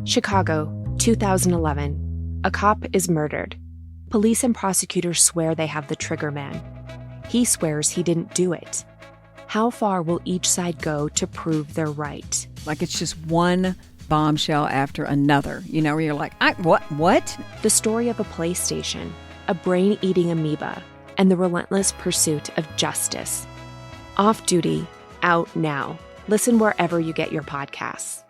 Chicago, 2011. A cop is murdered. Police and prosecutors swear they have the trigger man. He swears he didn't do it. How far will each side go to prove they're right? Like it's just one bombshell after another, where you're like, what? The story of a PlayStation, a brain-eating amoeba, and the relentless pursuit of justice. Off Duty, out now. Listen wherever you get your podcasts.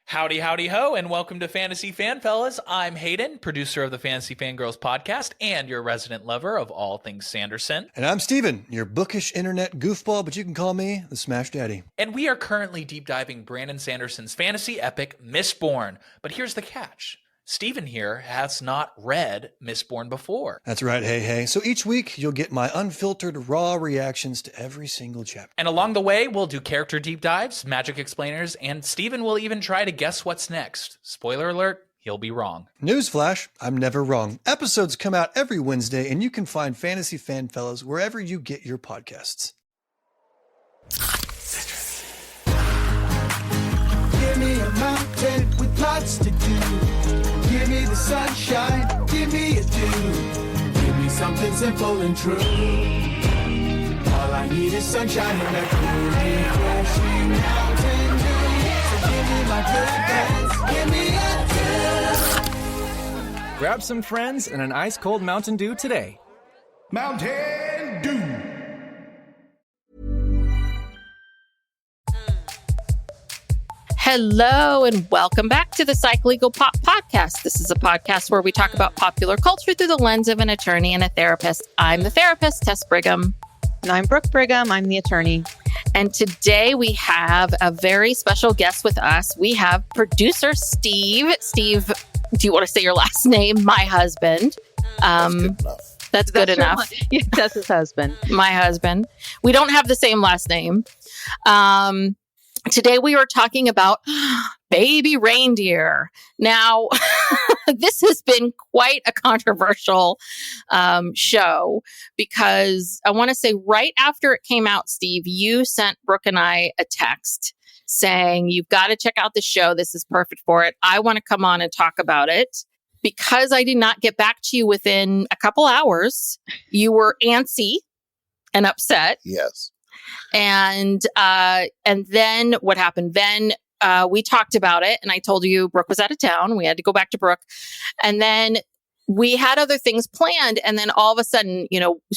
Howdy, howdy, ho, and welcome to Fantasy Fan Fellas. I'm Hayden, producer of the Fantasy Fangirls podcast and your resident lover of all things Sanderson. And I'm Steven, your bookish internet goofball, but you can call me the Smash Daddy. And we are currently deep diving Brandon Sanderson's fantasy epic, Mistborn. But here's the catch. Steven here has not read Mistborn before. That's right, hey. So each week, you'll get my unfiltered, raw reactions to every single chapter. And along the way, we'll do character deep dives, magic explainers, and Steven will even try to guess what's next. Spoiler alert, he'll be wrong. Newsflash, I'm never wrong. Episodes come out every Wednesday, and you can find Fantasy Fan Fellas wherever you get your podcasts. Give me a mountain with lots to do. Give me the sunshine, give me a dew. Give me something simple and true. All I need is sunshine and a cool, refreshing mountain dew. So give me my good friends, give me a dew. Grab some friends and an ice-cold Mountain Dew today. Mountain Dew. Hello and welcome back to the Psych Legal Pop Podcast. This is a podcast where we talk about popular culture through the lens of an attorney and a therapist. I'm the therapist, Tess Brigham. And I'm Brooke Brigham. I'm the attorney. And today we have a very special guest with us. We have producer Steve. Steve, do you want to say your last name? My husband. That's good enough. Yeah, that's his husband. My husband. We don't have the same last name. Today we are talking about Baby Reindeer. Now, this has been quite a controversial show because I want to say right after it came out, Steve, you sent Brooke and I a text saying, you've got to check out the show. This is perfect for it. I want to come on and talk about it. Because I did not get back to you within a couple hours, you were antsy and upset. Yes. And then what happened? Then we talked about it and I told you Brooke was out of town. We had to go back to Brooke. And then we had other things planned. And then all of a sudden,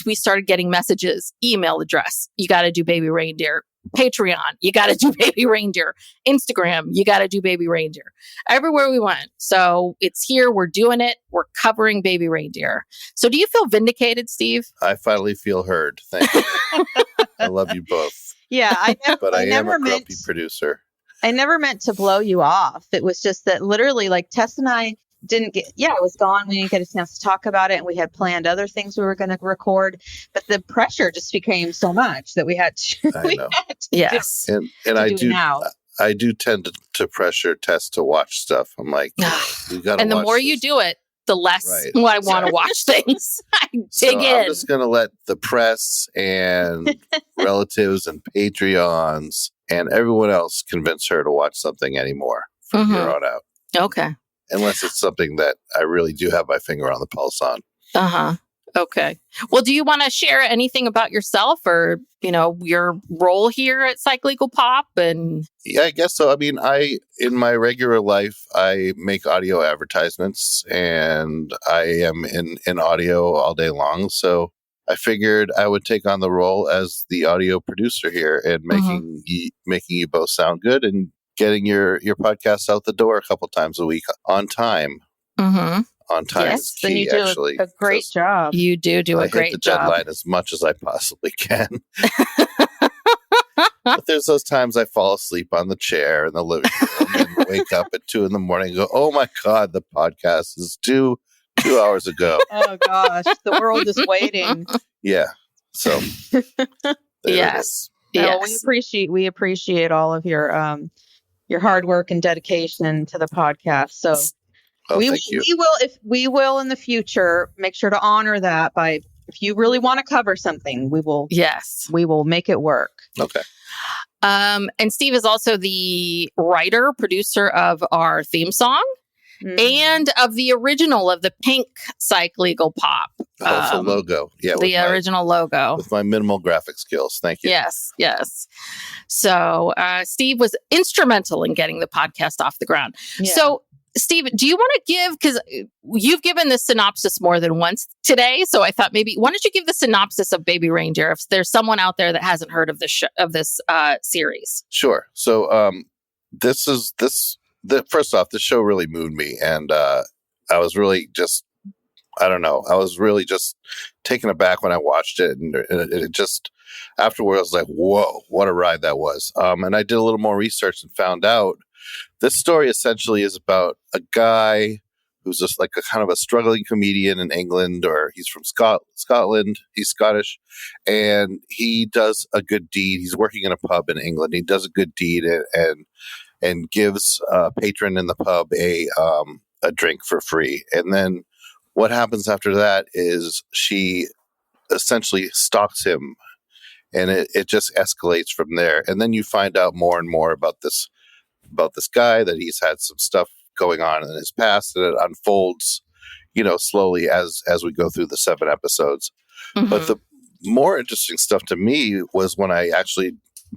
we started getting messages, email address. You got to do Baby Reindeer. Patreon. You got to do Baby Reindeer. Instagram. You got to do Baby Reindeer. Everywhere we went. So it's here. We're doing it. We're covering Baby Reindeer. So do you feel vindicated, Steve? I finally feel heard. Thank you. I love you both. Yeah, I am a grumpy producer. I never meant to blow you off. It was just that literally, like Tess and I didn't get. Yeah, I was gone. We didn't get a chance to talk about it, and we had planned other things we were going to record. But the pressure just became so much that we had to. I know. Yes, and I do now. I do tend to pressure Tess to watch stuff. I'm like, you got to. And the more you do it, the less I want to watch things. I dig in. I'm just going to let the press and relatives and Patreons and everyone else convince her to watch something anymore from here on out. Okay. Unless it's something that I really do have my finger on the pulse on. Uh-huh. Okay. Well, do you want to share anything about yourself or, your role here at Psych Legal Pop? And yeah, I guess so. I mean, in my regular life, I make audio advertisements and I am in audio all day long. So I figured I would take on the role as the audio producer here and making you both sound good and getting your podcast out the door a couple times a week on time. Mm-hmm. On time is key, then you do actually. A great job. You do a great job. I hit the deadline as much as I possibly can. But there's those times I fall asleep on the chair in the living room and wake up at 2 a.m. and go, oh my God, the podcast is 2 hours ago. Oh gosh, the world is waiting. Yeah. So yes. No, we appreciate all of your hard work and dedication to the podcast. So thank you. We will in the future make sure to honor that by if you really want to cover something, we will make it work. Okay. And Steve is also the writer, producer of our theme song and of the original of the pink psych legal pop. The logo. Yeah. The original logo. With my minimal graphic skills. Thank you. Yes. So Steve was instrumental in getting the podcast off the ground. Yeah. So Steve, do you want to give, because you've given the synopsis more than once today, so I thought maybe, why don't you give the synopsis of Baby Reindeer if there's someone out there that hasn't heard of this series? Sure. So first off, this show really moved me, and I was really just, I don't know, I was really just taken aback when I watched it, and it just, afterwards, I was like, whoa, what a ride that was. And I did a little more research and found out this story essentially is about a guy who's just like a kind of a struggling comedian in England, or he's from Scotland. He's Scottish, and he does a good deed. He's working in a pub in England. He does a good deed and gives a patron in the pub a drink for free. And then what happens after that is she essentially stalks him, and it just escalates from there. And then you find out more and more about this guy, that he's had some stuff going on in his past, and it unfolds, slowly as we go through the 7 episodes. Mm-hmm. But the more interesting stuff to me was when I actually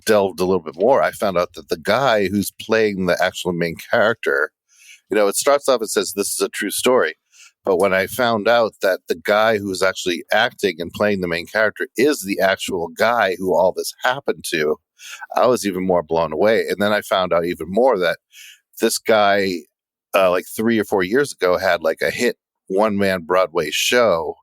delved a little bit more. I found out that the guy who's playing the actual main character, it starts off and says this is a true story. But when I found out that the guy who's actually acting and playing the main character is the actual guy who all this happened to, I was even more blown away. And then I found out even more that this guy, like 3 or 4 years ago, had like a hit one-man Broadway show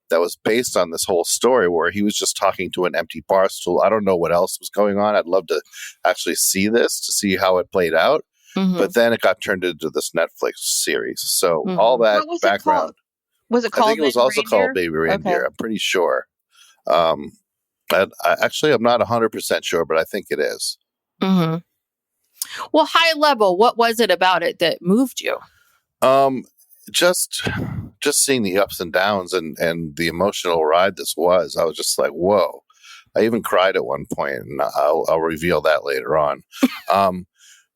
that was based on this whole story, where he was just talking to an empty bar stool. I don't know what else was going on. I'd love to actually see this to see how it played out. Mm-hmm. But then it got turned into this Netflix series. So all that background. Was it called? I think it was also called Baby Reindeer. Okay. I'm pretty sure. I'm not 100% sure, but I think it is. Mm-hmm. Well, high level, what was it about it that moved you? Just seeing the ups and downs and the emotional ride this was. I was just like, whoa. I even cried at one point, and I'll reveal that later on.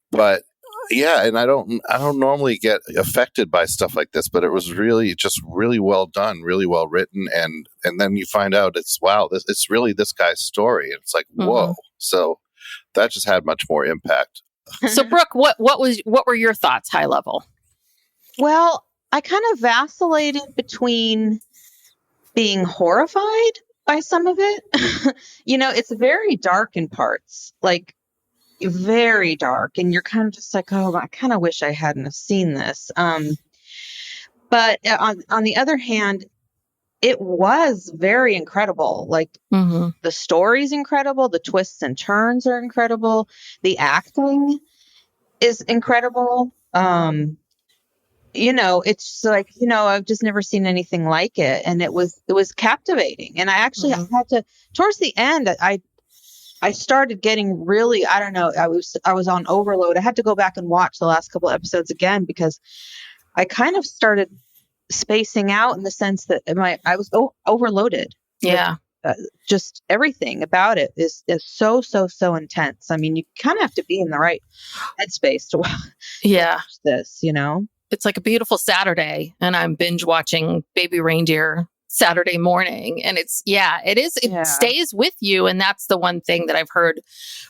But yeah, and I don't normally get affected by stuff like this, but it was really well done, really well written, and then you find out it's really this guy's story, and it's like, whoa. Mm-hmm. So that just had much more impact. So Brooke, what were your thoughts, high level? Well, I kind of vacillated between being horrified by some of it. It's very dark in parts, like very dark, and you're kind of just like, oh, I kind of wish I hadn't have seen this. But on the other hand, it was very incredible. Like the story's incredible, the twists and turns are incredible, the acting is incredible. It's like, I've just never seen anything like it, and it was captivating. And I actually had to, towards the end, I started getting really, I don't know, I was on overload. I had to go back and watch the last couple episodes again, because I kind of started spacing out in the sense that I was overloaded. Yeah. Just everything about it is so intense. I mean, you kind of have to be in the right headspace to watch this, It's like a beautiful Saturday, and I'm binge watching Baby Reindeer Saturday morning. And it stays with you. And that's the one thing that I've heard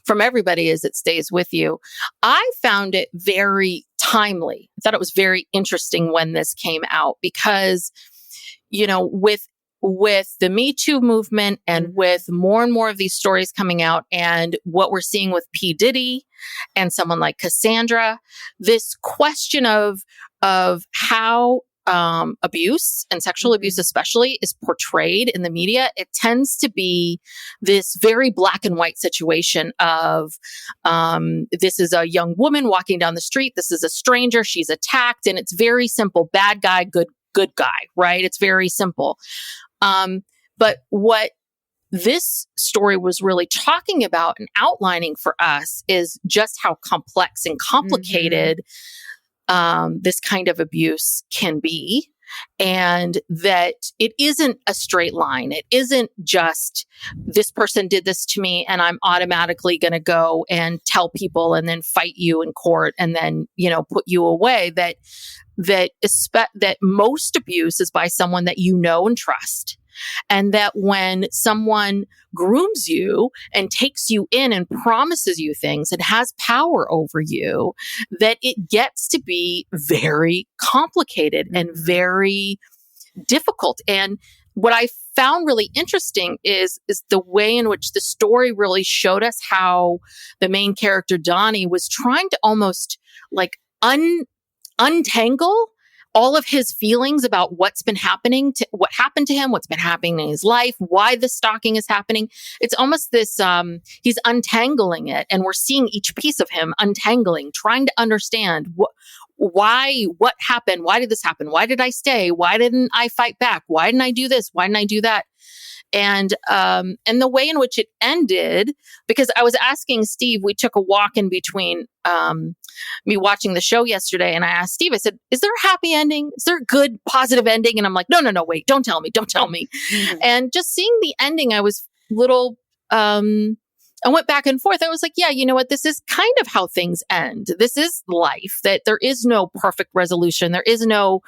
from everybody is it stays with you. I found it very timely. I thought it was very interesting when this came out, because, with the Me Too movement and with more and more of these stories coming out, and what we're seeing with P. Diddy and someone like Cassandra, this question of how abuse and sexual abuse especially is portrayed in the media, it tends to be this very black and white situation of this is a young woman walking down the street, this is a stranger, she's attacked, and it's very simple, bad guy, good guy, right? It's very simple. But what this story was really talking about and outlining for us is just how complex and complicated this kind of abuse can be. and that it isn't a straight line. It isn't just this person did this to me and I'm automatically going to go and tell people and then fight you in court and then, put you away. That most abuse is by someone that you know and trust. And that when someone grooms you and takes you in and promises you things and has power over you, that it gets to be very complicated and very difficult. And what I found really interesting is the way in which the story really showed us how the main character, Donnie, was trying to almost like untangle all of his feelings about what happened to him, what's been happening in his life, why the stalking is happening. It's almost this, he's untangling it, and we're seeing each piece of him untangling, trying to understand what happened? Why did this happen? Why did I stay? Why didn't I fight back? Why didn't I do this? Why didn't I do that? And the way in which it ended, because I was asking Steve, we took a walk in between me watching the show yesterday, and I asked Steve, I said, is there a happy ending? Is there a good, positive ending? And I'm like, no, wait, don't tell me. Mm-hmm. And just seeing the ending, I was little, I went back and forth. I was like, yeah, you know what? This is kind of how things end. This is life, that there is no perfect resolution. There is no,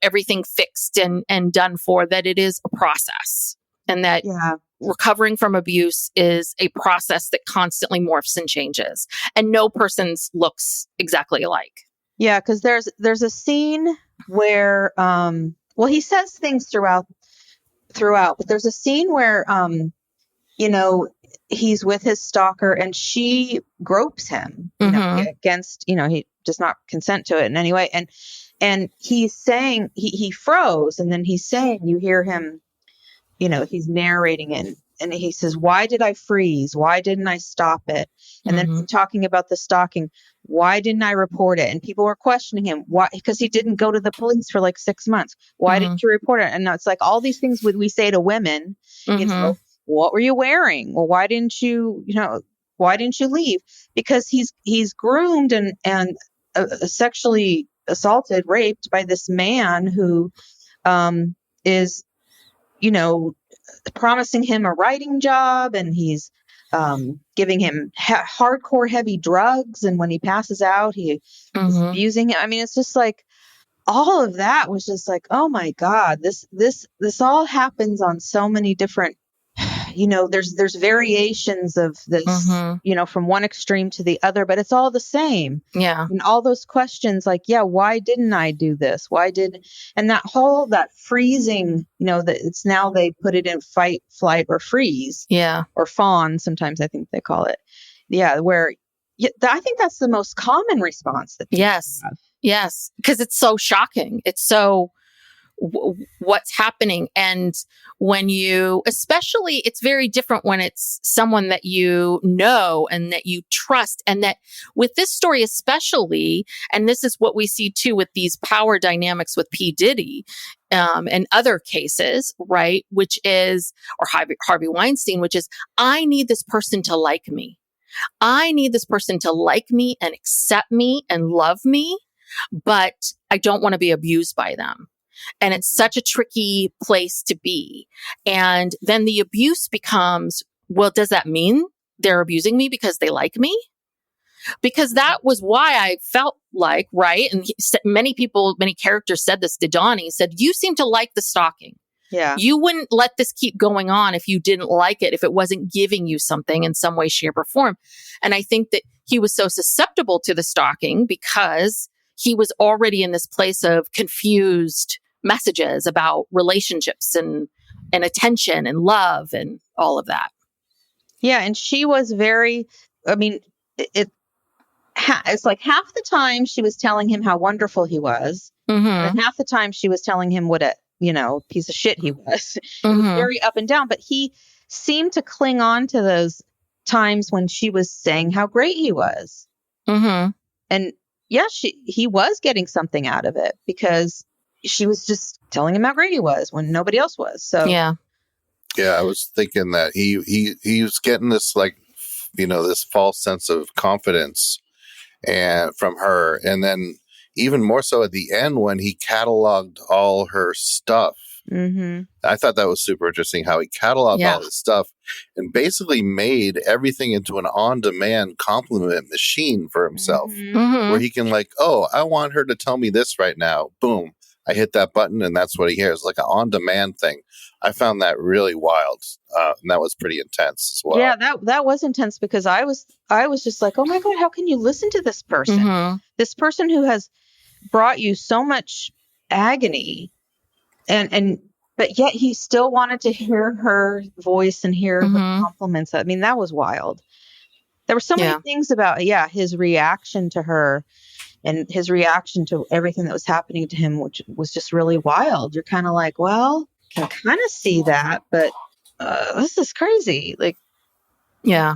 everything fixed and done for, that it is a process. And that recovering from abuse is a process that constantly morphs and changes. And no person's looks exactly alike. Yeah, because there's a scene where, he says things throughout, but there's a scene where, he's with his stalker and she gropes him against, he does not consent to it in any way. And he's saying, he froze, and then he's saying, you hear him, he's narrating it, and he says, why did I freeze? Why didn't I stop it? And then talking about the stalking, why didn't I report it? And people were questioning him. Why? Because he didn't go to the police for like 6 months. Why didn't you report it? And it's like all these things we say to women, what were you wearing? Well, why didn't you leave? Because he's groomed and sexually assaulted, raped by this man who is, promising him a writing job, and he's giving him hardcore heavy drugs. And when he passes out, he is abusing him. I mean, it's just like all of that was just like, oh my God, this all happens on so many different, there's variations of this, from one extreme to the other, but it's all the same. Yeah. And all those questions like, why didn't I do this? And that freezing, that it's now they put it in fight, flight, or freeze. Yeah. Or fawn, sometimes I think they call it. Yeah. Where I think that's the most common response that people have. Yes. Because it's so shocking. It's so what's happening. And when especially it's very different when it's someone that you know and that you trust. And that with this story, especially, and this is what we see too with these power dynamics with P. Diddy, and other cases, right? Or Harvey Weinstein, which is, I need this person to like me. I need this person to like me and accept me and love me, but I don't want to be abused by them. And it's such a tricky place to be. And then the abuse becomes, well, does that mean they're abusing me because they like me? Because that was why I felt like, right? And many characters said this to Donnie, said, you seem to like the stalking. Yeah. You wouldn't let this keep going on if you didn't like it, if it wasn't giving you something in some way, shape, or form. And I think that he was so susceptible to the stalking because he was already in this place of confused messages about relationships and attention and love and all of that. Yeah. And she was very, it's like half the time she was telling him how wonderful he was. And half the time she was telling him what a, piece of shit he was. It was very up and down, but he seemed to cling on to those times when she was saying how great he was. And yeah, he was getting something out of it because she was just telling him how great he was when nobody else was. So yeah, I was thinking that he was getting this this false sense of confidence and from her, and then even more so at the end when he cataloged all her stuff. Mm-hmm. I thought that was super interesting how he cataloged all his stuff and basically made everything into an on-demand compliment machine for himself, where he can like, oh, I want her to tell me this right now. Boom. I hit that button and that's what he hears, like an on-demand thing. I found that really wild. And that was pretty intense as well. Yeah, that was intense because I was just like, oh my God, how can you listen to this person? This person who has brought you so much agony but yet he still wanted to hear her voice and hear her compliments. I mean, that was wild. There were so many things about, his reaction to her and his reaction to everything that was happening to him, which was just really wild. You're kind of like, well, I can kind of see that, but this is crazy. Like, yeah.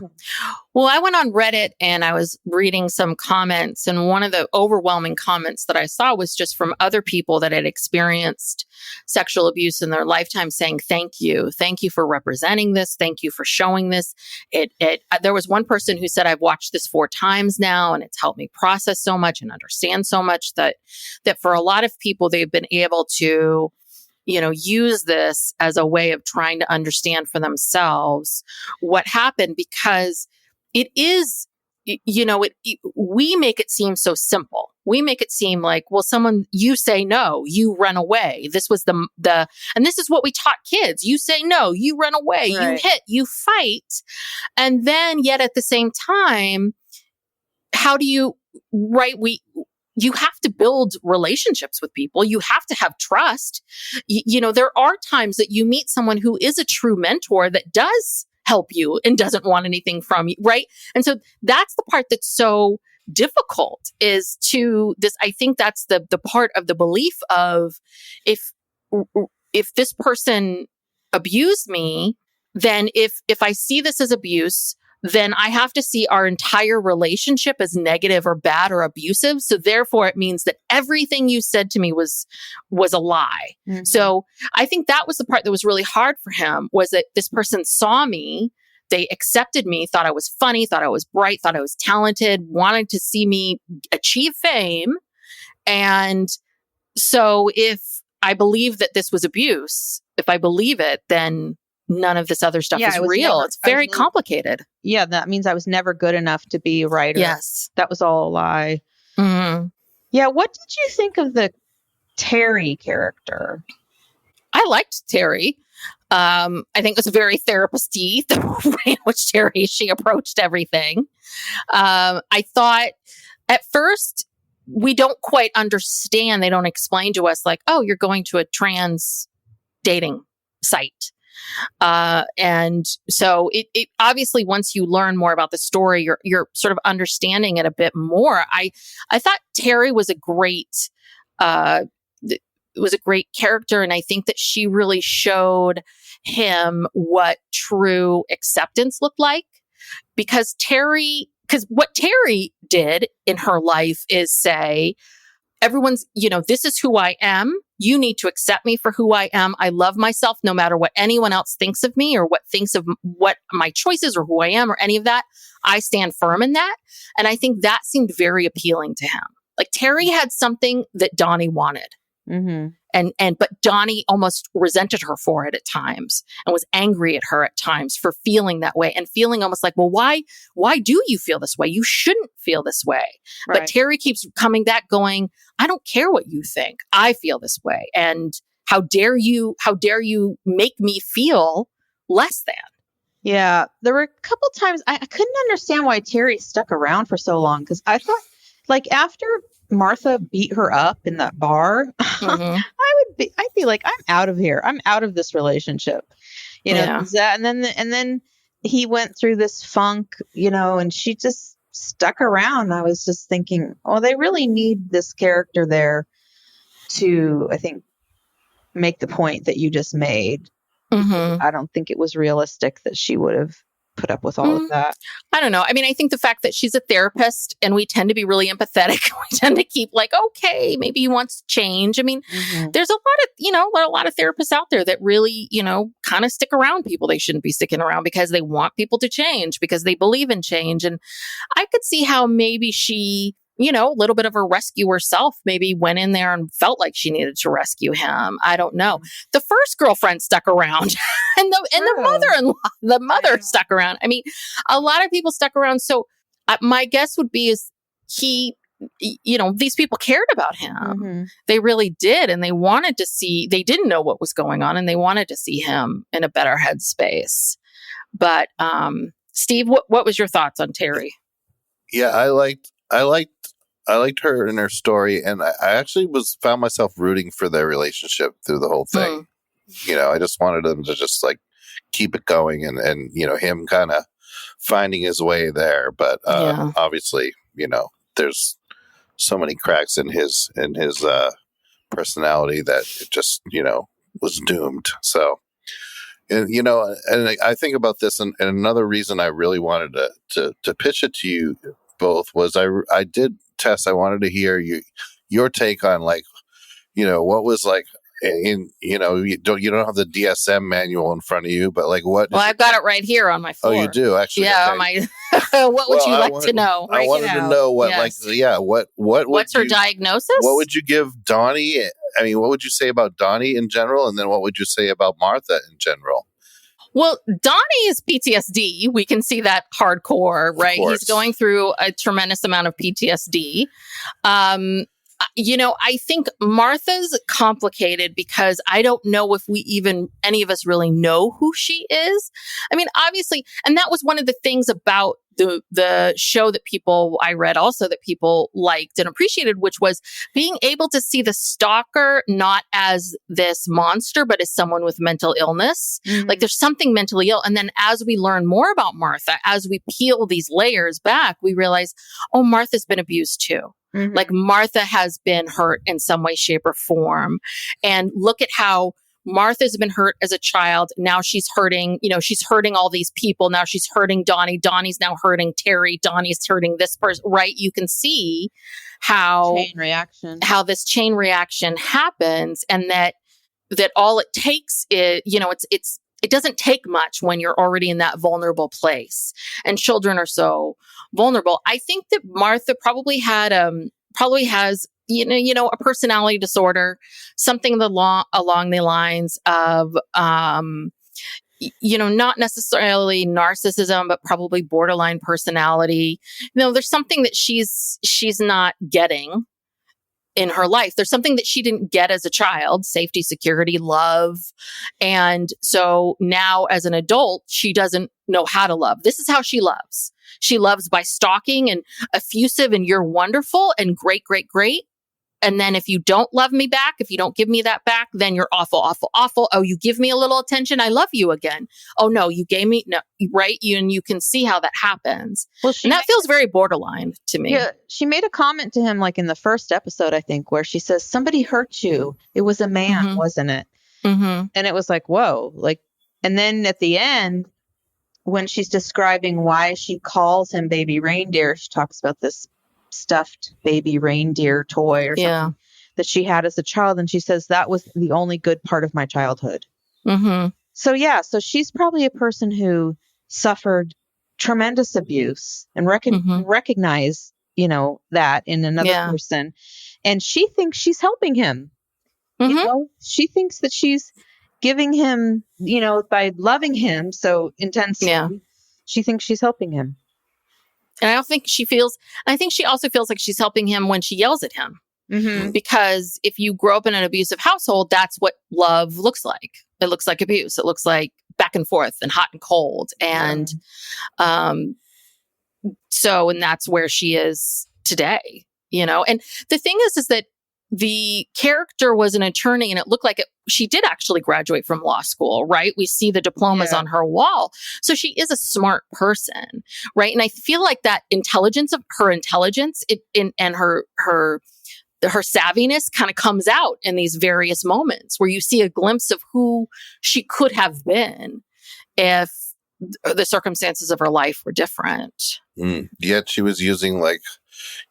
Well, I went on Reddit and I was reading some comments, and one of the overwhelming comments that I saw was just from other people that had experienced sexual abuse in their lifetime saying, thank you for representing this. Thank you for showing this. There was one person who said, I've watched this 4 times now and it's helped me process so much and understand so much that for a lot of people, they've been able to use this as a way of trying to understand for themselves what happened, because it is, we make it seem so simple. We make it seem like, well, you say no, you run away. This was and this is what we taught kids. You say no, you run away, you hit, you fight. And then yet at the same time, how do you, you have to build relationships with people. You have to have trust. There are times that you meet someone who is a true mentor that does help you and doesn't want anything from you, right? And so that's the part that's so difficult is to this. I think that's the part of the belief of if this person abused me, then if I see this as abuse, then I have to see our entire relationship as negative or bad or abusive. So therefore it means that everything you said to me was a lie. So I think that was the part that was really hard for him, was that this person saw me, they accepted me, thought I was funny, thought I was bright, thought I was talented, wanted to see me achieve fame. And so if I believe that this was abuse, if I believe it, then none of this other stuff is real. It's very complicated. Yeah, that means I was never good enough to be a writer. Yes. That was all a lie. Yeah, what did you think of the Terry character? I liked Terry. I think it was very therapist-y, the way in which she approached everything. I thought at first we don't quite understand. They don't explain to us like, oh, you're going to a trans dating site. And so it obviously, once you learn more about the story, you're sort of understanding it a bit more. I thought Terry was a great character. And I think that she really showed him what true acceptance looked like, because what Terry did in her life is say, everyone's, this is who I am. You need to accept me for who I am. I love myself no matter what anyone else thinks of me or what thinks of what my choices or who I am or any of that. I stand firm in that. And I think that seemed very appealing to him. Like Terry had something that Donnie wanted. But Donnie almost resented her for it at times and was angry at her at times for feeling that way and feeling almost like, well, why do you feel this way? You shouldn't feel this way. Right. But Terry keeps coming back going, I don't care what you think. I feel this way. And how dare you make me feel less than? Yeah. There were a couple times I couldn't understand why Terry stuck around for so long. Cause I thought like after Martha beat her up in that bar, I'd be like, I'm out of here. I'm out of this relationship, and then he went through this funk, and she just stuck around. I was just thinking, oh, they really need this character there to, I think, make the point that you just made. I don't think it was realistic that she would have put up with all of that. I don't know. I mean, I think the fact that she's a therapist and we tend to be really empathetic, we tend to keep like, okay, maybe he wants to change. I mean, there's a lot of therapists out there that really, kind of stick around people they shouldn't be sticking around because they want people to change, because they believe in change. And I could see how maybe she a little bit of a rescuer self maybe went in there and felt like she needed to rescue him. I don't know. The first girlfriend stuck around and the mother stuck around. I mean, a lot of people stuck around. So my guess would be is he, these people cared about him. Mm-hmm. They really did. And they didn't know what was going on and they wanted to see him in a better headspace. But, Steve, what was your thoughts on Terry? Yeah, I liked her and her story, and I actually found myself rooting for their relationship through the whole thing. I just wanted them to just like keep it going, and him kind of finding his way there. But obviously, there's so many cracks in his personality that it just was doomed. So. And, and I think about this, and another reason I really wanted to pitch it to you both was I did Tess. I wanted to hear your take on what was like you don't have the DSM manual in front of you, but like what? Well, I've got it right here on my floor. Oh, you do actually. Yeah, okay. What would you like to know? I wanted to know what what's her diagnosis? What would you give Donnie? I mean, what would you say about Donnie in general? And then what would you say about Martha in general? Well, Donnie is PTSD. We can see that hardcore, right? He's going through a tremendous amount of PTSD. I think Martha's complicated because I don't know if any of us really know who she is. I mean, obviously, and that was one of the things about the show that I read also that people liked and appreciated, which was being able to see the stalker not as this monster, but as someone with mental illness. Mm-hmm. Like there's something mentally ill. And then as we learn more about Martha, as we peel these layers back, we realize, oh, Martha's been abused too. Mm-hmm. Like Martha has been hurt in some way, shape, or form. And look at how Martha's been hurt as a child. Now she's hurting, she's hurting all these people. Now she's hurting Donnie. Donnie's now hurting Terry. Donnie's hurting this person, right? You can see how this chain reaction happens, and that all it takes is, it doesn't take much when you're already in that vulnerable place, and children are so vulnerable. I think that Martha probably has a personality disorder, something along the lines of, not necessarily narcissism, but probably borderline personality. There's something that she's not getting in her life. There's something that she didn't get as a child: safety, security, love. And so now as an adult, she doesn't know how to love. This is how she loves. She loves by stalking and effusive and you're wonderful and great, great, great. And then if you don't love me back, if you don't give me that back, then you're awful, awful, awful. Oh, you give me a little attention, I love you again. Oh no, you gave me, no, right? And you can see how that happens. Well, and that feels very borderline to me. Yeah, she made a comment to him like in the first episode, I think, where she says, somebody hurt you. It was a man, mm-hmm. wasn't it? Mm-hmm. And it was like, whoa. And then at the end, when she's describing why she calls him Baby Reindeer, she talks about this stuffed baby reindeer toy or something that she had as a child. And she says that was the only good part of my childhood. Mm-hmm. So she's probably a person who suffered tremendous abuse and recognize, that in another person. And she thinks she's helping him. Mm-hmm. She thinks that she's giving him, by loving him so intensely, she thinks she's helping him. And I think she also feels like she's helping him when she yells at him. Mm-hmm. Because if you grow up in an abusive household, that's what love looks like. It looks like abuse. It looks like back and forth and hot and cold. And and that's where she is today, And the thing is that the character was an attorney, and it looked like she did actually graduate from law school, right? We see the diplomas on her wall. So she is a smart person, right? And I feel like that intelligence and her savviness kind of comes out in these various moments where you see a glimpse of who she could have been if the circumstances of her life were different. Yet she was using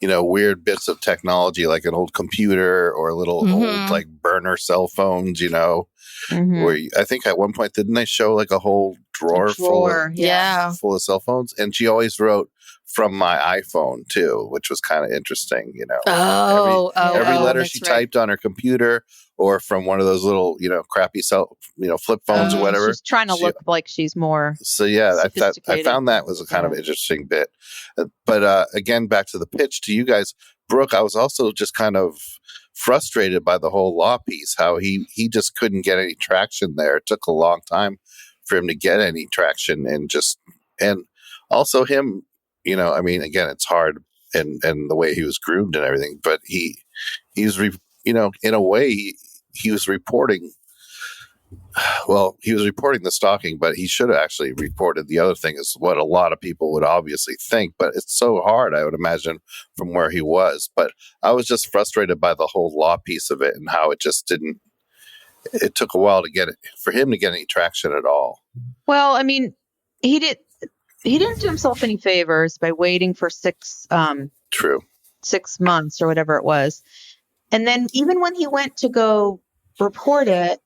weird bits of technology, like an old computer or little old burner cell phones, where I think at one point, didn't they show a whole drawer full of cell phones? And she always wrote from my iPhone too, which was kind of interesting, every letter that's she right. typed on her computer or from one of those little, crappy flip phones or whatever. She's trying to look like she's more. So yeah, I found that was a kind of Yeah. interesting bit. But again, back to the pitch to you guys, Brooke, I was also just kind of frustrated by the whole law piece, how he just couldn't get any traction there. It took a long time for him to get any traction, and also him, again, it's hard and the way he was groomed and everything, but in a way he was reporting. Well, he was reporting the stalking, but he should have actually reported the other thing, is what a lot of people would obviously think. But it's so hard, I would imagine, from where he was. But I was just frustrated by the whole law piece of it and how it just didn't. It took a while for him to get any traction at all. Well, I mean, he didn't do himself any favors by waiting for 6 months or whatever it was. And then even when he went to go report it,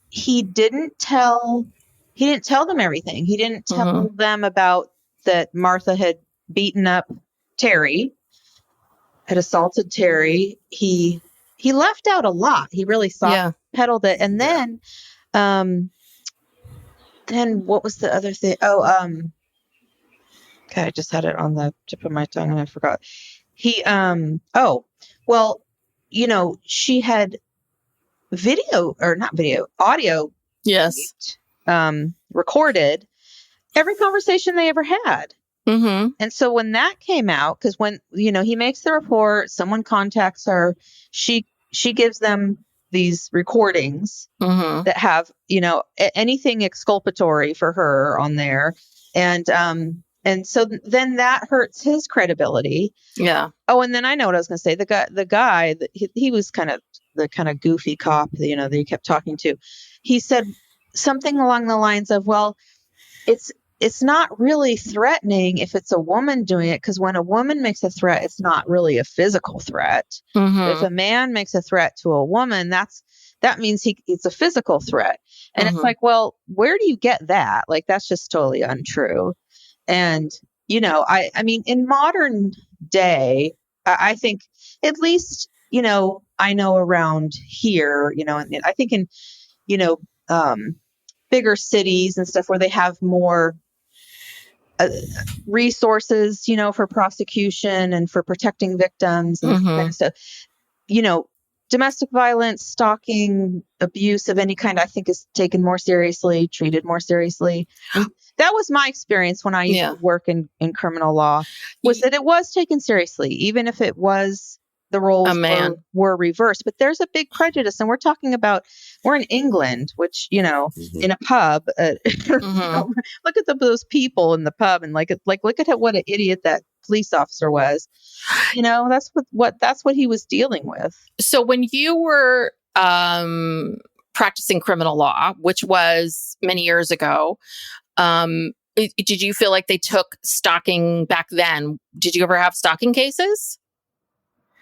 he didn't tell them everything. He didn't tell them about that Martha had beaten up Terry, had assaulted Terry. He left out a lot. He really pedaled it. And then what was the other thing? God, I just had it on the tip of my tongue and I forgot. She had audio. Yes. Recorded every conversation they ever had. Mm-hmm. And so when that came out, because when, he makes the report, someone contacts her, she gives them these recordings that have, anything exculpatory for her on there. And so then that hurts his credibility. Yeah. Oh, and then I know what I was going to say. The guy that he was kind of the kind of goofy cop, that he kept talking to. He said something along the lines of, well, it's not really threatening if it's a woman doing it, because when a woman makes a threat, it's not really a physical threat. If a man makes a threat to a woman, that means it's a physical threat. And it's like, well, where do you get that? Like, that's just totally untrue. And, I mean, in modern day, I think at least, I know around here, and I think in, bigger cities and stuff where they have more resources, for prosecution and for protecting victims and that kind of stuff. Domestic violence, stalking, abuse of any kind, I think is taken more seriously, treated more seriously. That was my experience when I used to work in criminal law, was that it was taken seriously, even if it was the roles were reversed. But there's a big prejudice. And we're in England, which, in a pub, look at those people in the pub and look at what an idiot that police officer was. That's what he was dealing with. So when you were practicing criminal law, which was many years ago, did you feel like they took stalking back then? Did you ever have stalking cases?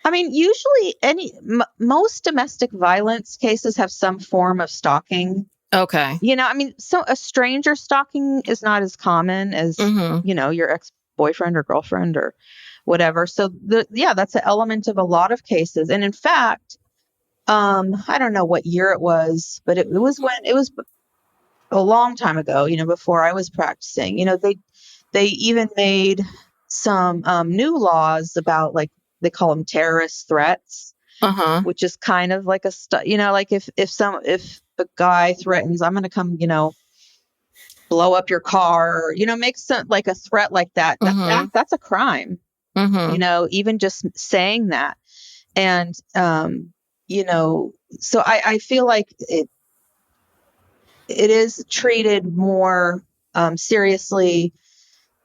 I mean, usually most domestic violence cases have some form of stalking. Okay. So a stranger stalking is not as common as, your ex-boyfriend or girlfriend or whatever. So that's an element of a lot of cases. And in fact, I don't know what year it was, but it was a long time ago, before I was practicing, they even made some new laws about, like, they call them terrorist threats, which is kind of like like if a guy threatens, I'm going to come, blow up your car, or, make some like a threat like that. That's a crime, even just saying that. And, so I feel like it is treated more seriously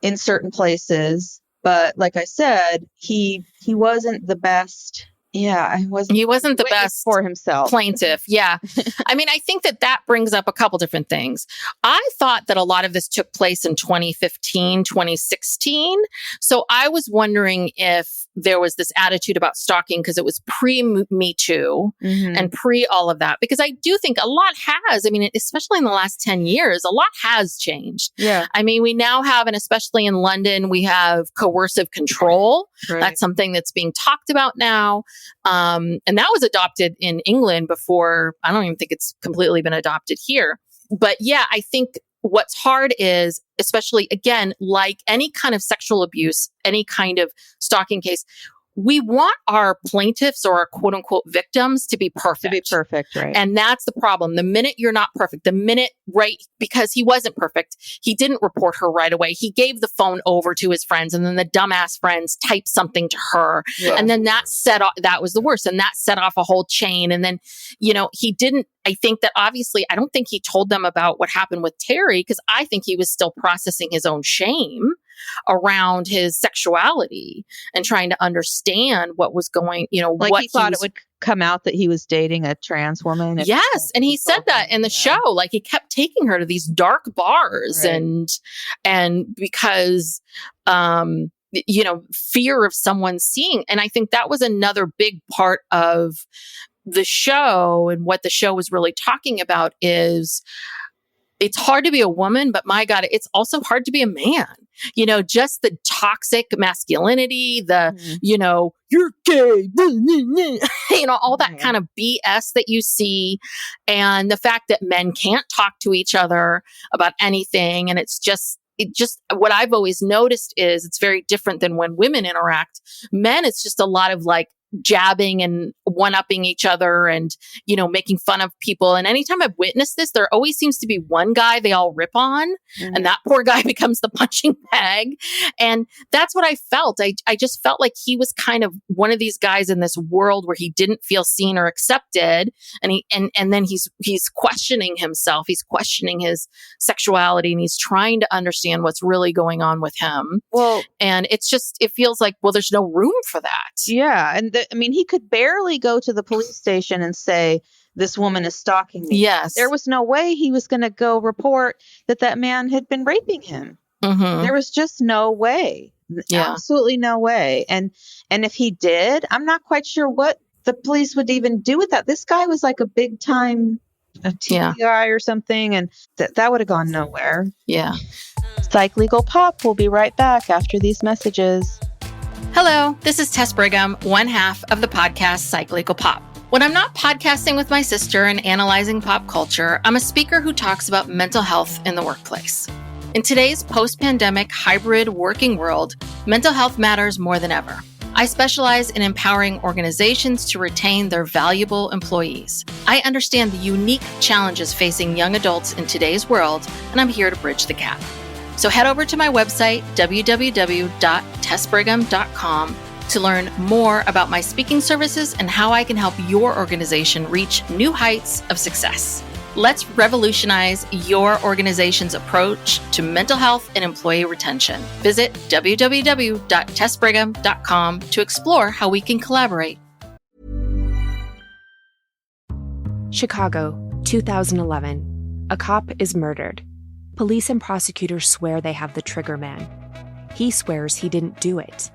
in certain places. But like I said, he wasn't the best Yeah, he wasn't the best for himself. plaintiff. Yeah. I mean, I think that brings up a couple different things. I thought that a lot of this took place in 2015, 2016. So I was wondering if there was this attitude about stalking because it was pre-Me Too and pre all of that. Because I do think a lot has, I mean, especially in the last 10 years, a lot has changed. Yeah. I mean, we now have, and especially in London, we have coercive control. Right. That's something that's being talked about now. And that was adopted in England before. I don't even think it's completely been adopted here. But yeah, I think what's hard is, especially again, like any kind of sexual abuse, any kind of stalking case, we want our plaintiffs or our quote unquote victims to be perfect. Right. And that's the problem. The minute you're not perfect, right, because he wasn't perfect, he didn't report her right away. He gave the phone over to his friends and then the dumbass friends typed something to her. Yeah. And then that was the worst. And that set off a whole chain. And then, I think that obviously, I don't think he told them about what happened with Terry because I think he was still processing his own shame around his sexuality and trying to understand what was going, like what he thought it would come out that he was dating a trans woman. Yes. And he said that in the show, like he kept taking her to these dark bars and because, fear of someone seeing. And I think that was another big part of the show, and what the show was really talking about is it's hard to be a woman, but my God, it's also hard to be a man. Just the toxic masculinity, you're gay, all that kind of BS that you see. And the fact that men can't talk to each other about anything. And it just what I've always noticed is it's very different than when women interact. Men, it's just a lot of like jabbing and one-upping each other and, making fun of people. And anytime I've witnessed this, there always seems to be one guy they all rip on and that poor guy becomes the punching bag. And that's what I felt. I just felt like he was kind of one of these guys in this world where he didn't feel seen or accepted. And then he's questioning himself. He's questioning his sexuality and he's trying to understand what's really going on with him. Well, and it feels like, well, there's no room for that. Yeah. And he could barely go to the police station and say, this woman is stalking me. Yes. There was no way he was going to go report that man had been raping him. Mm-hmm. There was just no way. Yeah. Absolutely no way. And if he did, I'm not quite sure what the police would even do with that. This guy was like a big time TV guy or something. And that would have gone nowhere. Yeah. Psych Legal Pop will be right back after these messages. Hello, this is Tess Brigham, one half of the podcast Psych Legal Pop. When I'm not podcasting with my sister and analyzing pop culture, I'm a speaker who talks about mental health in the workplace. In today's post-pandemic hybrid working world, mental health matters more than ever. I specialize in empowering organizations to retain their valuable employees. I understand the unique challenges facing young adults in today's world, and I'm here to bridge the gap. So head over to my website, www.tessbrigham.com, to learn more about my speaking services and how I can help your organization reach new heights of success. Let's revolutionize your organization's approach to mental health and employee retention. Visit www.tessbrigham.com to explore how we can collaborate. Chicago, 2011. A cop is murdered. Police and prosecutors swear they have the trigger man. He swears he didn't do it.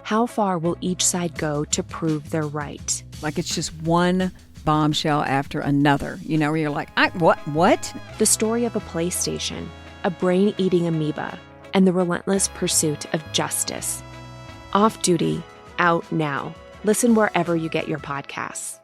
How far will each side go to prove they're right? Like it's just one bombshell after another, where you're like, what? The story of a PlayStation, a brain-eating amoeba, and the relentless pursuit of justice. Off Duty, out now. Listen wherever you get your podcasts.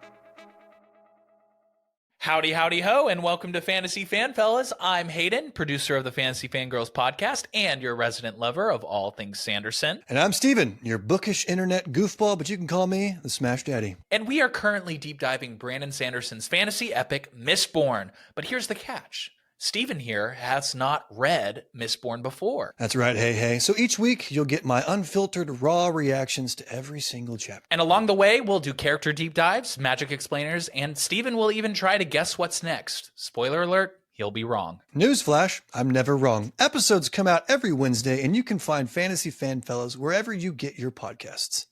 Howdy, howdy, ho, and welcome to Fantasy Fan Fellas. I'm Hayden, producer of the Fantasy Fangirls podcast and your resident lover of all things Sanderson. And I'm Steven, your bookish internet goofball, but you can call me the Smash Daddy. And we are currently deep diving Brandon Sanderson's fantasy epic, Mistborn. But here's the catch. Steven here has not read Mistborn before. That's right, hey. So each week, you'll get my unfiltered, raw reactions to every single chapter. And along the way, we'll do character deep dives, magic explainers, and Steven will even try to guess what's next. Spoiler alert, he'll be wrong. Newsflash, I'm never wrong. Episodes come out every Wednesday, and you can find Fantasy Fan Fellows wherever you get your podcasts.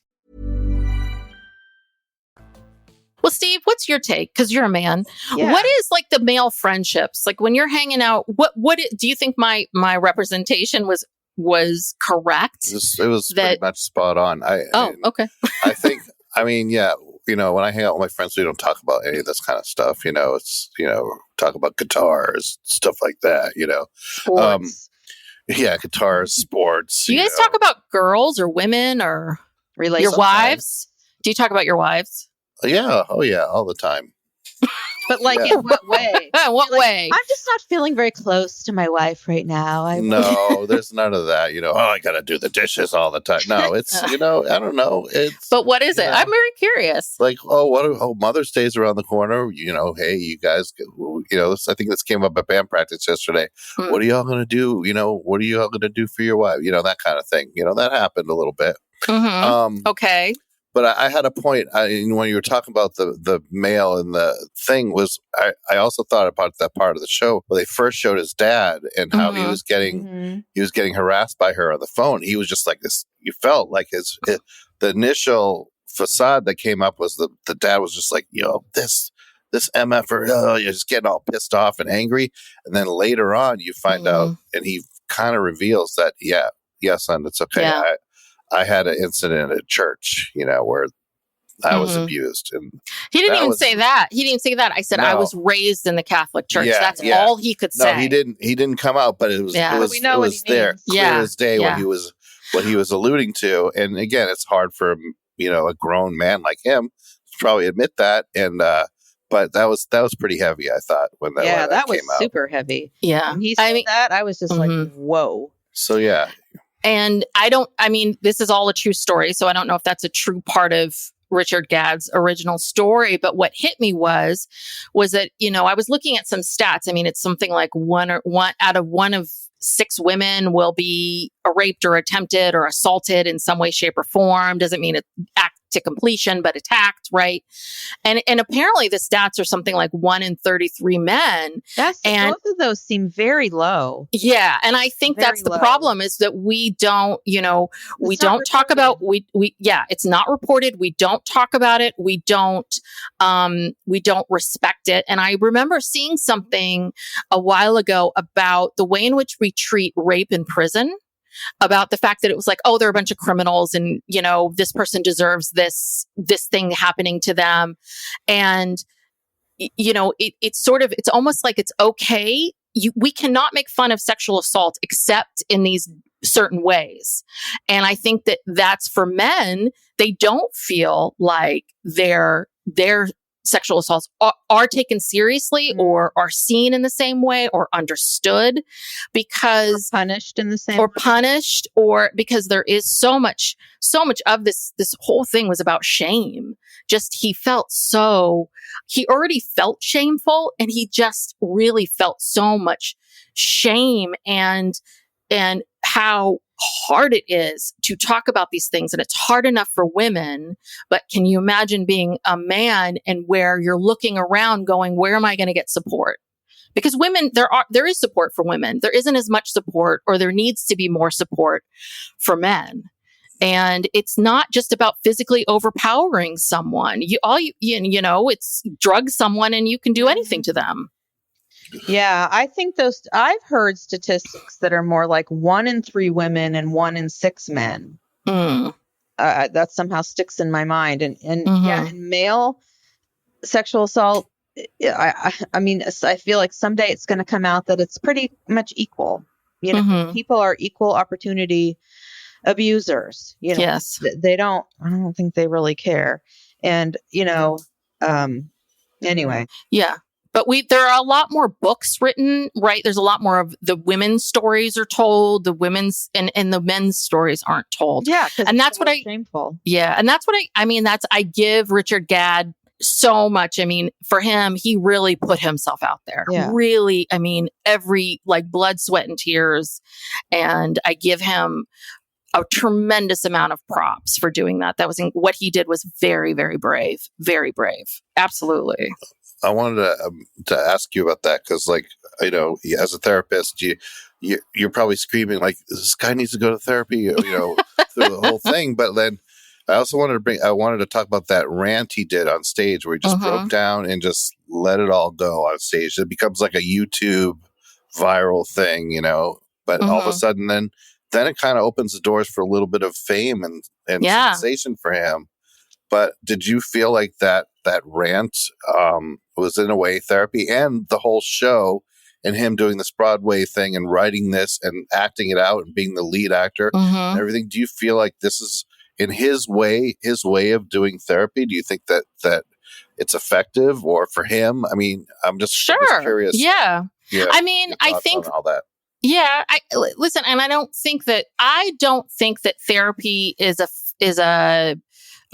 Well, Steve, what's your take? Because you're a man. Yeah. What is like the male friendships? Like when you're hanging out, do you think my representation was correct? It was pretty much spot on. Okay. I think, yeah, when I hang out with my friends, we don't talk about any of this kind of stuff. It's, talk about guitars, stuff like that, Sports. Yeah, guitars, sports. Do you guys talk about girls or women or your wives? Do you talk about your wives? Yeah. Oh, yeah. All the time. But like in what way? What way? I'm just not feeling very close to my wife right now. No, there's none of that. I got to do the dishes all the time. No, it's, I don't know. But what is it? I'm very curious. Like, Mother's Day's around the corner. Hey, you guys, I think this came up at band practice yesterday. Mm. What are y'all going to do? What are y'all going to do for your wife? That kind of thing. That happened a little bit. Mm-hmm. Okay. But I had a point when you were talking about the male and the thing was, I also thought about that part of the show where they first showed his dad and how he was getting harassed by her on the phone. He was just like this. You felt like the initial facade that came up was the dad was just like, this MFer, you're just getting all pissed off and angry. And then later on you find out and he kind of reveals that, son, it's okay. Yeah. I had an incident at church, where I was abused. And he didn't even say that. He didn't say that. I said, I was raised in the Catholic Church. That's all he could say. No, he didn't come out, but it was there clear as day what he was alluding to. And again, it's hard for, a grown man like him to probably admit that. And, but that was pretty heavy, I thought, when that was came out. super heavy. Yeah. When he said that, I was just like, whoa. So, yeah. And this is all a true story, so I don't know if that's a true part of Richard Gadd's original story. But what hit me was that, I was looking at some stats. It's something like one out of 1 of 6 women will be raped or attempted or assaulted in some way, shape, or form. Doesn't mean it act to completion, but attacked, right? And apparently the stats are something like 1 in 33 men. Both of those seem very low. Yeah. And I think that's the problem is that we don't, we don't talk about, it's not reported. We don't talk about it. We don't respect it. And I remember seeing something a while ago about the way in which we treat rape in prison. About the fact that it was like, they're a bunch of criminals and, this person deserves this thing happening to them. And, it's almost like it's okay. We cannot make fun of sexual assault except in these certain ways. And I think that that's for men. They don't feel like their sexual assaults are taken seriously or are seen in the same way or understood because punished in the same or punished or because there is so much of this whole thing was about shame. Just he already felt shameful and he just really felt so much shame and how hard it is to talk about these things. And it's hard enough for women, but can you imagine being a man and where you're looking around going, where am I going to get support? Because women, there is support for women. There isn't as much support, or there needs to be more support for men. And it's not just about physically overpowering someone. It's drug someone and you can do anything to them. Yeah, I think I've heard statistics that are more like 1 in 3 women and 1 in 6 men. That somehow sticks in my mind. And in male sexual assault, I feel like someday it's going to come out that it's pretty much equal. People are equal opportunity abusers. Yes, I don't think they really care. And anyway, yeah. But there are a lot more books written, right? There's a lot more of the women's stories are told, the women's and the men's stories aren't told. Yeah. And that's what shameful. Yeah. And that's what I give Richard Gadd so much. For him, he really put himself out there. Yeah. Really, every blood, sweat, and tears. And I give him a tremendous amount of props for doing that. What he did was very, very brave. Very brave. Absolutely. I wanted to ask you about that because, as a therapist, you're probably screaming like, "This guy needs to go to therapy," through the whole thing. But then, I also wanted to talk about that rant he did on stage where he just broke down and just let it all go on stage. It becomes like a YouTube viral thing, but all of a sudden then it kind of opens the doors for a little bit of fame and sensation for him. But did you feel like that rant was in a way therapy, and the whole show and him doing this Broadway thing and writing this and acting it out and being the lead actor and everything? Do you feel like this is in his way of doing therapy? Do you think that it's effective, or for him? I mean, I'm just curious. Yeah. I mean, I think all that. Yeah. Listen, and I don't think that therapy is a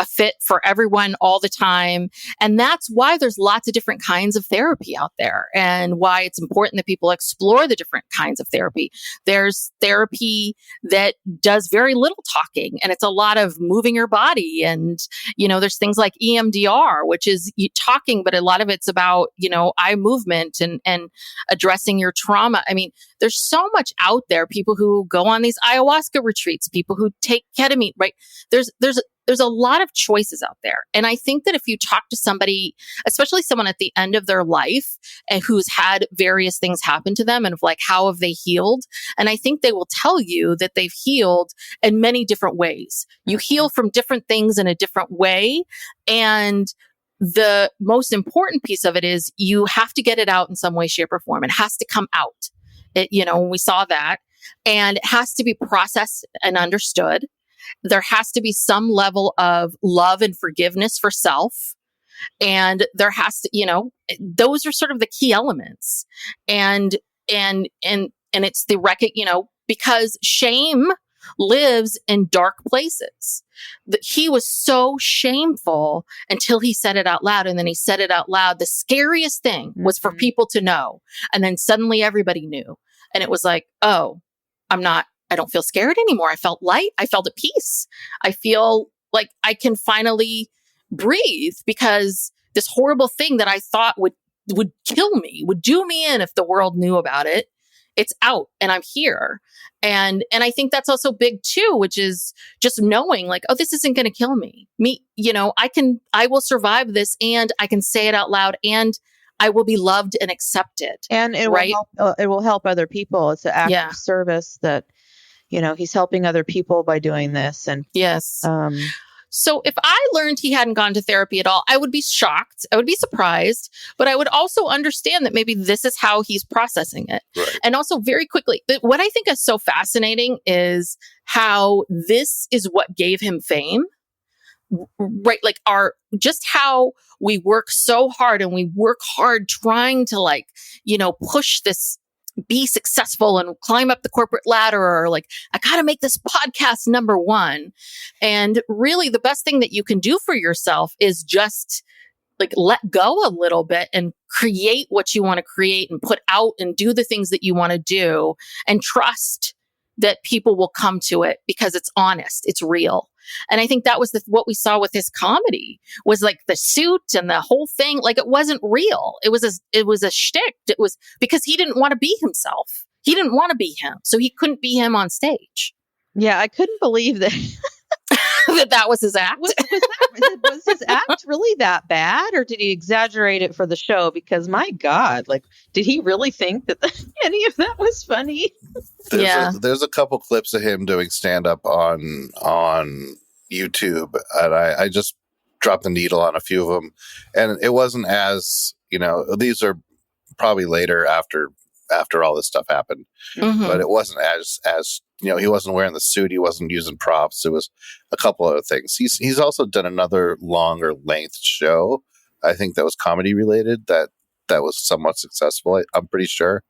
fit for everyone all the time. And that's why there's lots of different kinds of therapy out there, and why it's important that people explore the different kinds of therapy. There's therapy that does very little talking, and it's a lot of moving your body. And, there's things like EMDR, which is talking, but a lot of it's about, eye movement and addressing your trauma. I mean, there's so much out there. People who go on these ayahuasca retreats, people who take ketamine, right? There's a lot of choices out there. And I think that if you talk to somebody, especially someone at the end of their life and who's had various things happen to them and of like, how have they healed? And I think they will tell you that they've healed in many different ways. You heal from different things in a different way. And the most important piece of it is you have to get it out in some way, shape, or form. It has to come out. We saw that. And it has to be processed and understood. There has to be some level of love and forgiveness for self. And there has to, those are sort of the key elements. And it's the because shame lives in dark places. He was so shameful until he said it out loud. And then he said it out loud. The scariest thing was for people to know. And then suddenly everybody knew. And it was like, oh, I don't feel scared anymore. I felt light. I felt at peace. I feel like I can finally breathe, because this horrible thing that I thought would kill me, would do me in if the world knew about it, it's out and I'm here. And I think that's also big too, which is just knowing like, oh, this isn't going to kill me. I will survive this, and I can say it out loud, and I will be loved and accepted. And it will help other people. It's an act of service that, he's helping other people by doing this. And yes. So if I learned he hadn't gone to therapy at all, I would be shocked. I would be surprised, but I would also understand that maybe this is how he's processing it. Right. And also very quickly, what I think is so fascinating is how this is what gave him fame. Right. Like just how we work so hard, and we work hard trying to push this, be successful and climb up the corporate ladder, or like, I got to make this podcast number one. And really the best thing that you can do for yourself is just like let go a little bit and create what you want to create and put out and do the things that you want to do, and trust that people will come to it because it's honest, it's real. And I think that was what we saw with his comedy, was like the suit and the whole thing. Like it wasn't real. It was a shtick. It was because he didn't want to be himself. He didn't want to be him. So he couldn't be him on stage. Yeah. I couldn't believe that. that was his act. Was his act really that bad, or did he exaggerate it for the show? Because my God, did he really think that any of that was funny? There's a couple clips of him doing stand up on YouTube, and I just dropped the needle on a few of them, and it wasn't as these are probably later after all this stuff happened, but it wasn't as he wasn't wearing the suit, he wasn't using props. It was a couple other things. He's also done another longer length show, I think that was comedy related, that was somewhat successful, I'm pretty sure.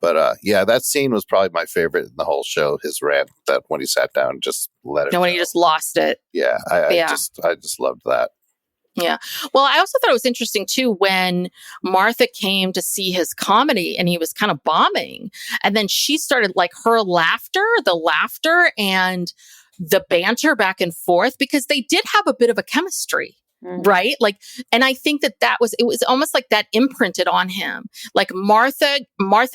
But that scene was probably my favorite in the whole show. His rant, that when he sat down and just let it. And when he just lost it. Yeah, I just loved that. Yeah. Well, I also thought it was interesting too when Martha came to see his comedy and he was kind of bombing, and then she started the laughter and the banter back and forth, because they did have a bit of a chemistry. Right? Like, and I think it was almost like that imprinted on him. Like Martha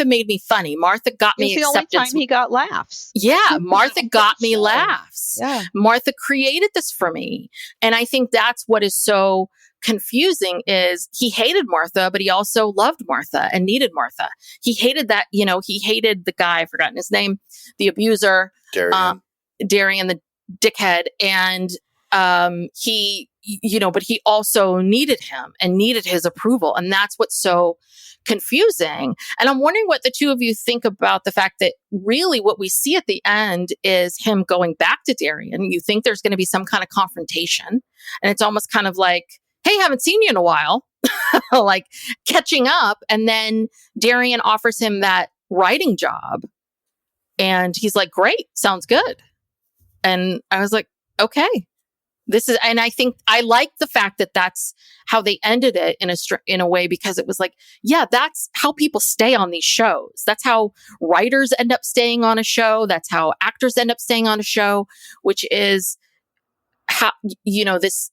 made me funny. Martha got me acceptance. The only time he got laughs. Yeah. Martha got me laughs. Yeah. Martha created this for me. And I think that's what is so confusing is he hated Martha, but he also loved Martha and needed Martha. He hated that, he hated the guy, I've forgotten his name, the abuser, Darian, the dickhead. And, but he also needed him and needed his approval. And that's what's so confusing. And I'm wondering what the two of you think about the fact that really what we see at the end is him going back to Darian. You think there's going to be some kind of confrontation. And it's almost kind of like, hey, haven't seen you in a while, like catching up. And then Darian offers him that writing job. And he's like, great, sounds good. And I was like, okay. And I think I like the fact that that's how they ended it in a way, because it was like, yeah, that's how people stay on these shows. That's how writers end up staying on a show. That's how actors end up staying on a show, which is how, this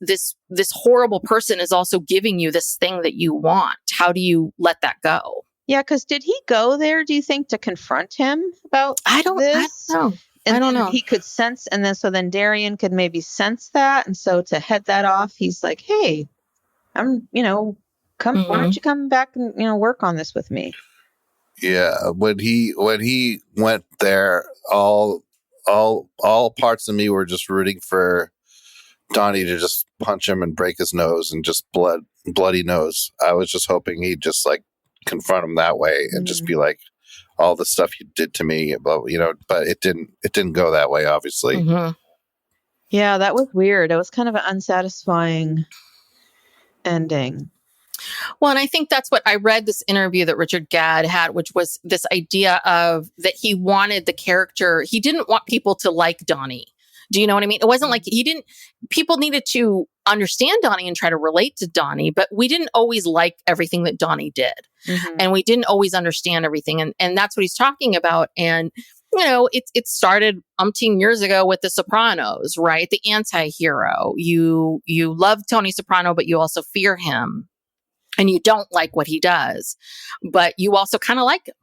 horrible person is also giving you this thing that you want. How do you let that go? Yeah. Cause did he go there, do you think, to confront him about this? I don't know. And I don't know. He could sense, and then Darian could maybe sense that. And so to head that off, he's like, hey, why don't you come back and, work on this with me? Yeah. When he went there, all parts of me were just rooting for Donnie to just punch him and break his nose and just bloody nose. I was just hoping he'd just like confront him that way and just be like, all the stuff you did to me, but it didn't go that way, obviously. Mm-hmm. Yeah, that was weird. It was kind of an unsatisfying ending. Well, and I think that's what I read this interview that Richard Gadd had, which was this idea of that he wanted the character. He didn't want people to like Donnie. Do you know what I mean? It wasn't like people needed to understand Donnie and try to relate to Donnie, but we didn't always like everything that Donnie did. Mm-hmm. And we didn't always understand everything. And that's what he's talking about. And, it started umpteen years ago with The Sopranos, right? The anti-hero. You love Tony Soprano, but you also fear him. And you don't like what he does, but you also kind of like him,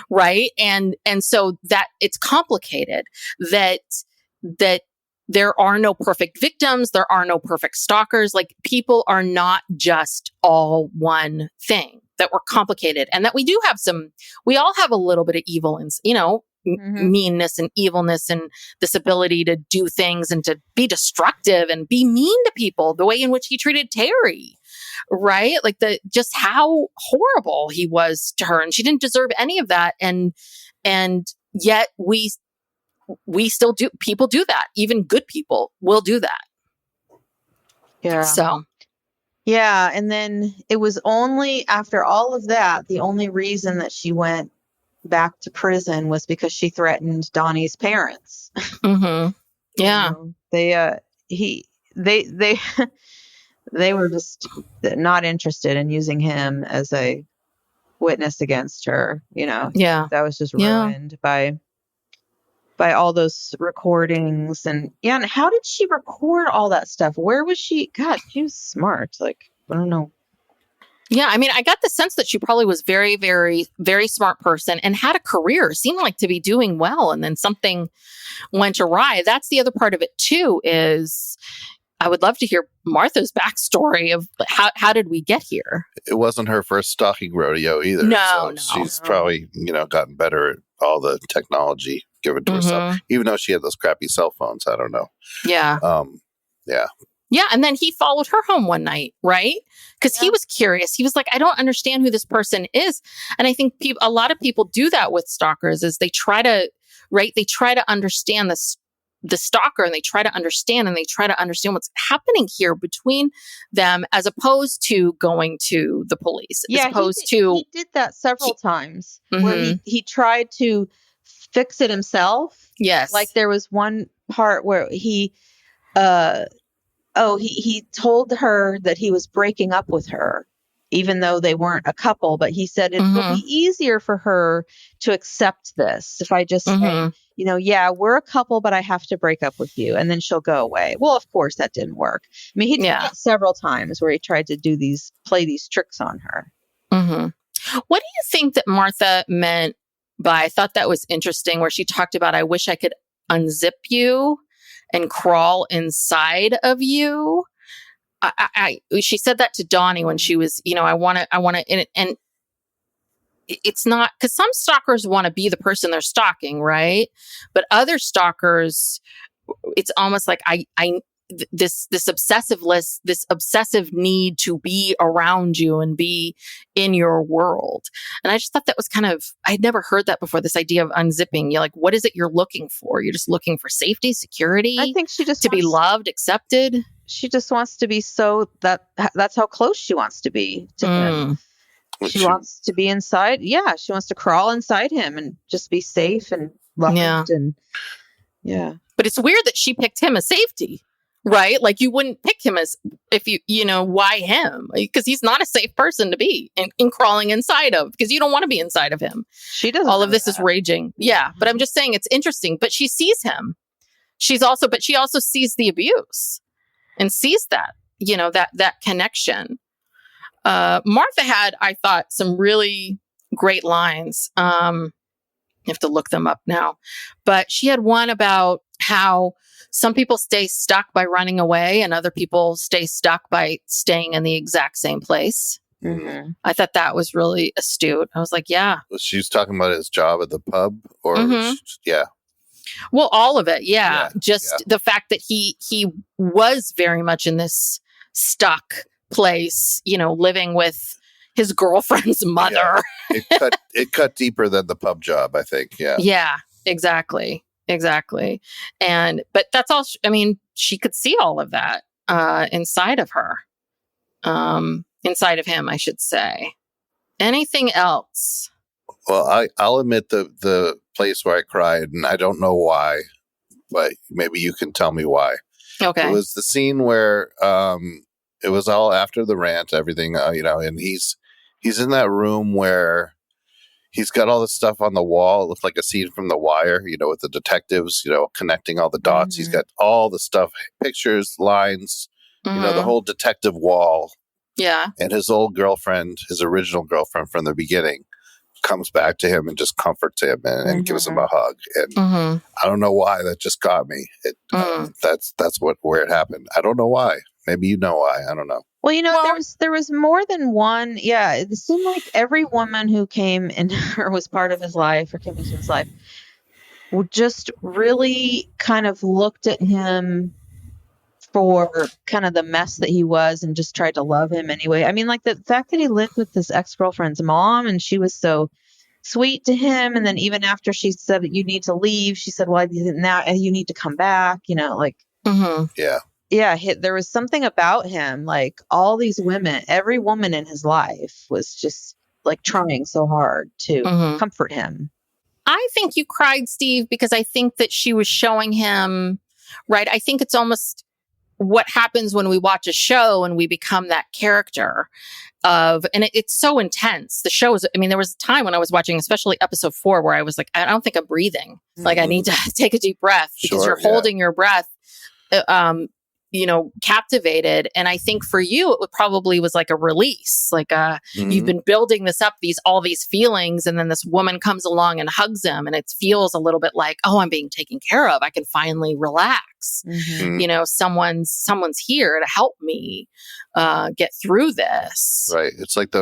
right? And so that it's complicated that there are no perfect victims. There are no perfect stalkers. Like, people are not just all one thing, that we're complicated, and that we all have a little bit of evil and, meanness and evilness and this ability to do things and to be destructive and be mean to people, the way in which he treated Terry, right? Like just how horrible he was to her, and she didn't deserve any of that. And yet we still do. People do that. Even good people will do that. Yeah. So. Yeah. And then it was only after all of that, the only reason that she went back to prison was because she threatened Donnie's parents. Mm-hmm. Yeah. They were just not interested in using him as a witness against her. Yeah. That was just ruined by all those recordings. And how did she record all that stuff? Where was she? God, she was smart. Like, I don't know. Yeah, I mean, I got the sense that she probably was very, very, very smart person and had a career, seemed like to be doing well, and then something went awry. That's the other part of it too, is I would love to hear Martha's backstory of how did we get here? It wasn't her first stalking rodeo either. No. She's probably, gotten better at all the technology given to herself, even though she had those crappy cell phones. I don't know. Yeah. Yeah. Yeah. And then he followed her home one night, right? Because he was curious. He was like, I don't understand who this person is. And I think a lot of people do that with stalkers, is they try to understand the stalker, and they try to understand what's happening here between them, as opposed to going to the police. Yeah, he did that several times, where he tried to fix it himself. Yes. Like there was one part where he told her that he was breaking up with her, even though they weren't a couple, but he said it will be easier for her to accept this if I just say, you know, yeah, we're a couple, but I have to break up with you. And then she'll go away. Well, of course that didn't work. I mean, he did that several times where he tried to play these tricks on her. What do you think that Martha meant by, I thought that was interesting, where she talked about, I wish I could unzip you and crawl inside of you. She said that to Donnie when she was, you know, I want to, and it's not, because some stalkers want to be the person they're stalking, right? But other stalkers, it's almost like this obsessive need to be around you and be in your world. And I just thought that was kind of, I'd never heard that before, this idea of unzipping. You're like, what is it you're looking for? You're just looking for safety, security. I think she just be loved, accepted. She just wants to be that's how close she wants to be to him. She wants to be inside. Yeah. She wants to crawl inside him and just be safe and loved. And but it's weird that she picked him as safety, right? Like you wouldn't pick him as, if you know, why him? Because he's not a safe person to be in crawling inside of, because you don't want to be inside of him. She doesn't. All of this is raging. Yeah. But I'm just saying it's interesting, but she sees him. She also sees the abuse and sees that, you know, that connection. Martha had, I thought, some really great lines. You have to look them up now, but she had one about how some people stay stuck by running away and other people stay stuck by staying in the exact same place. I thought that was really astute. I was like, yeah. She was talking about his job at the pub or well, all of it. Yeah. The fact that he was very much in this stuck place, you know, living with his girlfriend's mother. Yeah. It cut deeper than the pub job, I think. Yeah. Yeah, exactly. But that's all, I mean, she could see all of that inside of her, inside of him, I should say. Anything else? Well, I'll admit the place where I cried, and I don't know why, but maybe you can tell me why. Okay. It was the scene where it was all after the rant, everything, you know, and he's in that room where he's got all this stuff on the wall. It looks like a scene from The Wire, you know, with the detectives, you know, connecting all the dots. He's got all the stuff, pictures, lines, you know, the whole detective wall. Yeah. And his old girlfriend, his original girlfriend from the beginning, comes back to him and just comforts him and gives him a hug. And I don't know why that just got me. That's where it happened. I don't know why. Maybe you know why. I don't know. Well, you know, there was more than one. Yeah, it seemed like every woman who came in or was part of his life or came into his life just really kind of looked at him for kind of the mess that he was and just tried to love him anyway. I mean, like the fact that he lived with his ex-girlfriend's mom and she was so sweet to him. And then even after she said that you need to leave, she said, well, now you need to come back, you know, like, yeah, there was something about him, like all these women, every woman in his life was just like trying so hard to comfort him. I think you cried, Steve, because I think that she was showing him, right? I think it's almost what happens when we watch a show and we become that character of, and it's so intense. The show is, I mean, there was a time when I was watching, especially episode 4, where I was like, I don't think I'm breathing. Like I need to take a deep breath because you're holding your breath, you know, captivated. And I think for you, it probably was like a release, like you've been building this up, all these feelings. And then this woman comes along and hugs him. And it feels a little bit like, oh, I'm being taken care of. I can finally relax. You know, someone's here to help me get through this. Right. It's like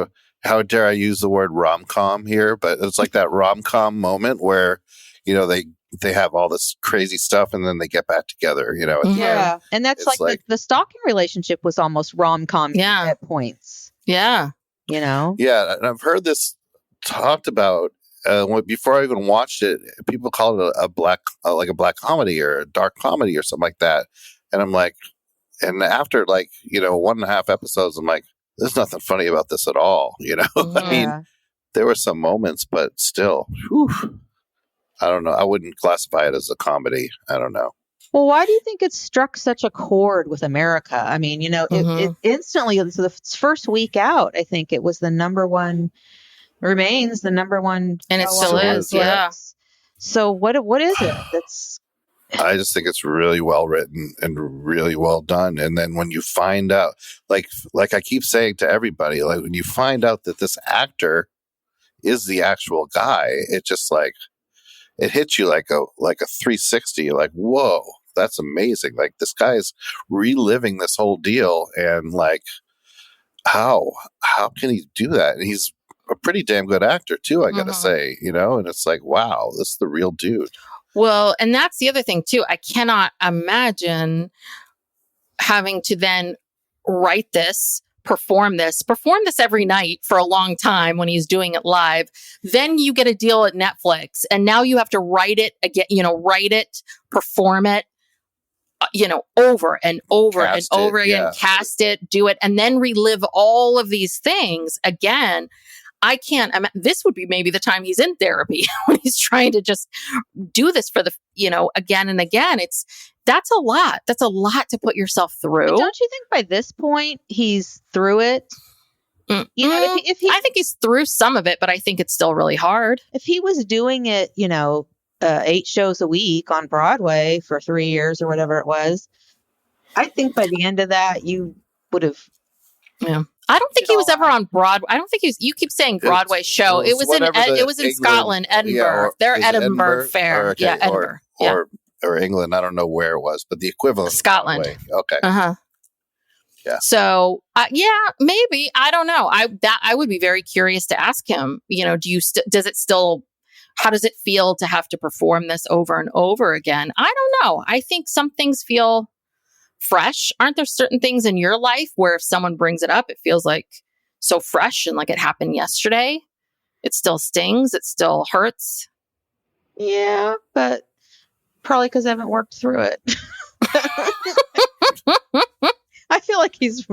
how dare I use the word rom-com here, but it's like that rom-com moment where, you know, they have all this crazy stuff and then they get back together, you know. Yeah. And that's like the stalking relationship was almost rom-com at points. Yeah. You know? Yeah. And I've heard this talked about before I even watched it. People call it a black comedy or a dark comedy or something like that. And I'm like, and after like, you know, 1.5 episodes, I'm like, there's nothing funny about this at all. You know, I mean, there were some moments, but still, I don't know. I wouldn't classify it as a comedy. I don't know. Well, why do you think it struck such a chord with America? I mean, it instantly, so the first week out, I think it was remains the number one. And it show still on is, Netflix. yeah. So what is it that's... I just think it's really well written and really well done. And then when you find out, like I keep saying to everybody, like when you find out that this actor is the actual guy, it just like, it hits you like a 360. You're like, whoa, that's amazing. Like this guy's reliving this whole deal. And like, how can he do that? And he's a pretty damn good actor too, I gotta say, and it's like, wow, this is the real dude. Well, and that's the other thing too. I cannot imagine having to then write this, perform this every night for a long time when he's doing it live. Then you get a deal at Netflix and now you have to write it again, perform it, over and over and over again, cast it, do it, and then relive all of these things again. I can't imagine. This would be maybe the time he's in therapy when he's trying to just do this for the, again and again. That's a lot. That's a lot to put yourself through. But don't you think by this point he's through it? If he, I think he's through some of it, but I think it's still really hard. If he was doing it, 8 shows a week on Broadway for 3 years or whatever it was, I think by the end of that, you would have. Yeah. I don't think he was ever on Broadway. I don't think he was. You keep saying Broadway show. It was in Scotland, Edinburgh. They're Edinburgh Fair. Edinburgh. Or England. I don't know where it was, but the equivalent. Scotland. Okay. Yeah. So, maybe. I don't know. I would be very curious to ask him, how does it feel to have to perform this over and over again? I don't know. I think some things feel fresh. Aren't there certain things in your life where if someone brings it up, it feels like so fresh and like it happened yesterday? It still stings. It still hurts. Yeah, but probably because I haven't worked through it. I feel like he's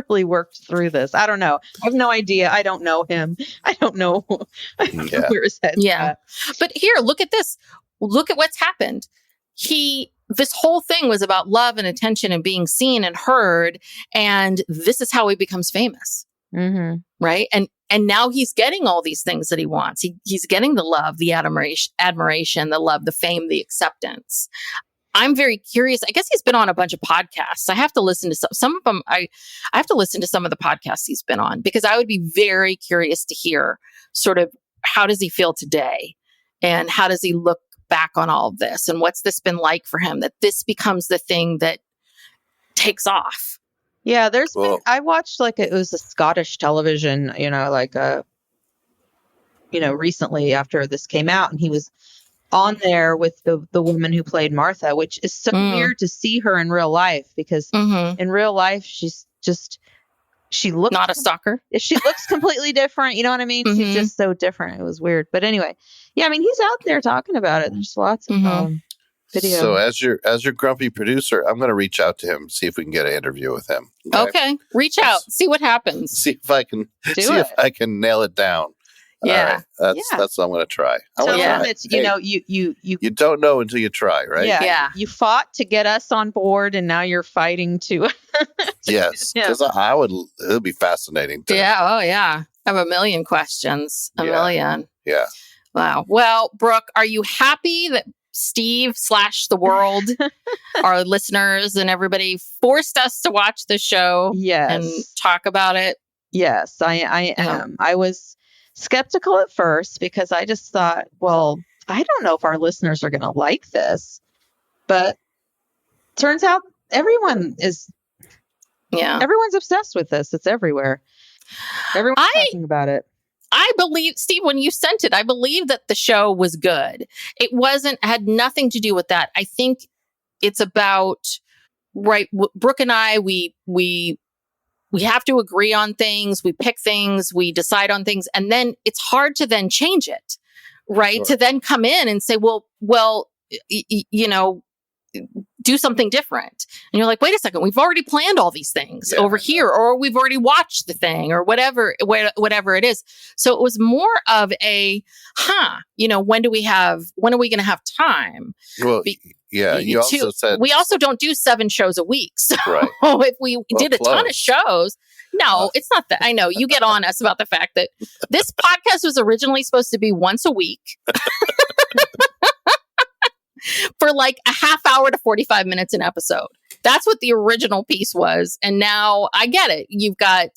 really worked through this. I don't know. I have no idea. I don't know him. I don't know where his head's at. But here, look at this. Look at what's happened. This whole thing was about love and attention and being seen and heard. And this is how he becomes famous. Mm-hmm. Right. And now he's getting all these things that he wants. He's getting the love, the admiration, the love, the fame, the acceptance. I'm very curious. I guess he's been on a bunch of podcasts. I have to listen to some of them. I have to listen to some of the podcasts he's been on because I would be very curious to hear sort of how does he feel today and how does he look back on all of this and what's this been like for him that this becomes the thing that takes off. Yeah, I watched it was a Scottish television, recently after this came out, and he was on there with the woman who played Martha, which is so weird to see her in real life because in real life she looks not a stalker. She looks completely different. You know what I mean? She's just so different. It was weird. But anyway, yeah, I mean, he's out there talking about it. There's lots of video. So as your grumpy producer, I'm going to reach out to him, see if we can get an interview with him. Okay. Reach out, see what happens. See if I can if I can nail it down. Yeah. All right. That's what I'm going to try. It's, you don't know until you try, right? Yeah. You fought to get us on board and now you're fighting to. Yes. Because it would be fascinating. Oh yeah. I have a million questions. A million. Yeah. Wow. Well, Brooke, are you happy that Steve / the world, our listeners and everybody forced us to watch the show and talk about it? Yes, I am. I was skeptical at first because I just thought, well, I don't know if our listeners are going to like this, but turns out everyone's obsessed with this. It's everywhere. Everyone's talking about it. I believe, Steve, when you sent it, I believe that the show was good. It had nothing to do with that. I think it's about, right, Brooke and I, we have to agree on things, we pick things, we decide on things, and then it's hard to then change it, right? Sure. To then come in and say, well, do something different. And you're like, wait a second, we've already planned all these things over here, or we've already watched the thing, or whatever it is. So it was more of a, when are we going to have time? Well, Yeah, you also said we also don't do 7 shows a week. So Right. if we did a ton of shows, no, it's not that. I know you get on us about the fact that this podcast was originally supposed to be once a week for like a half hour to 45 minutes an episode. That's what the original piece was. And now I get it. You've got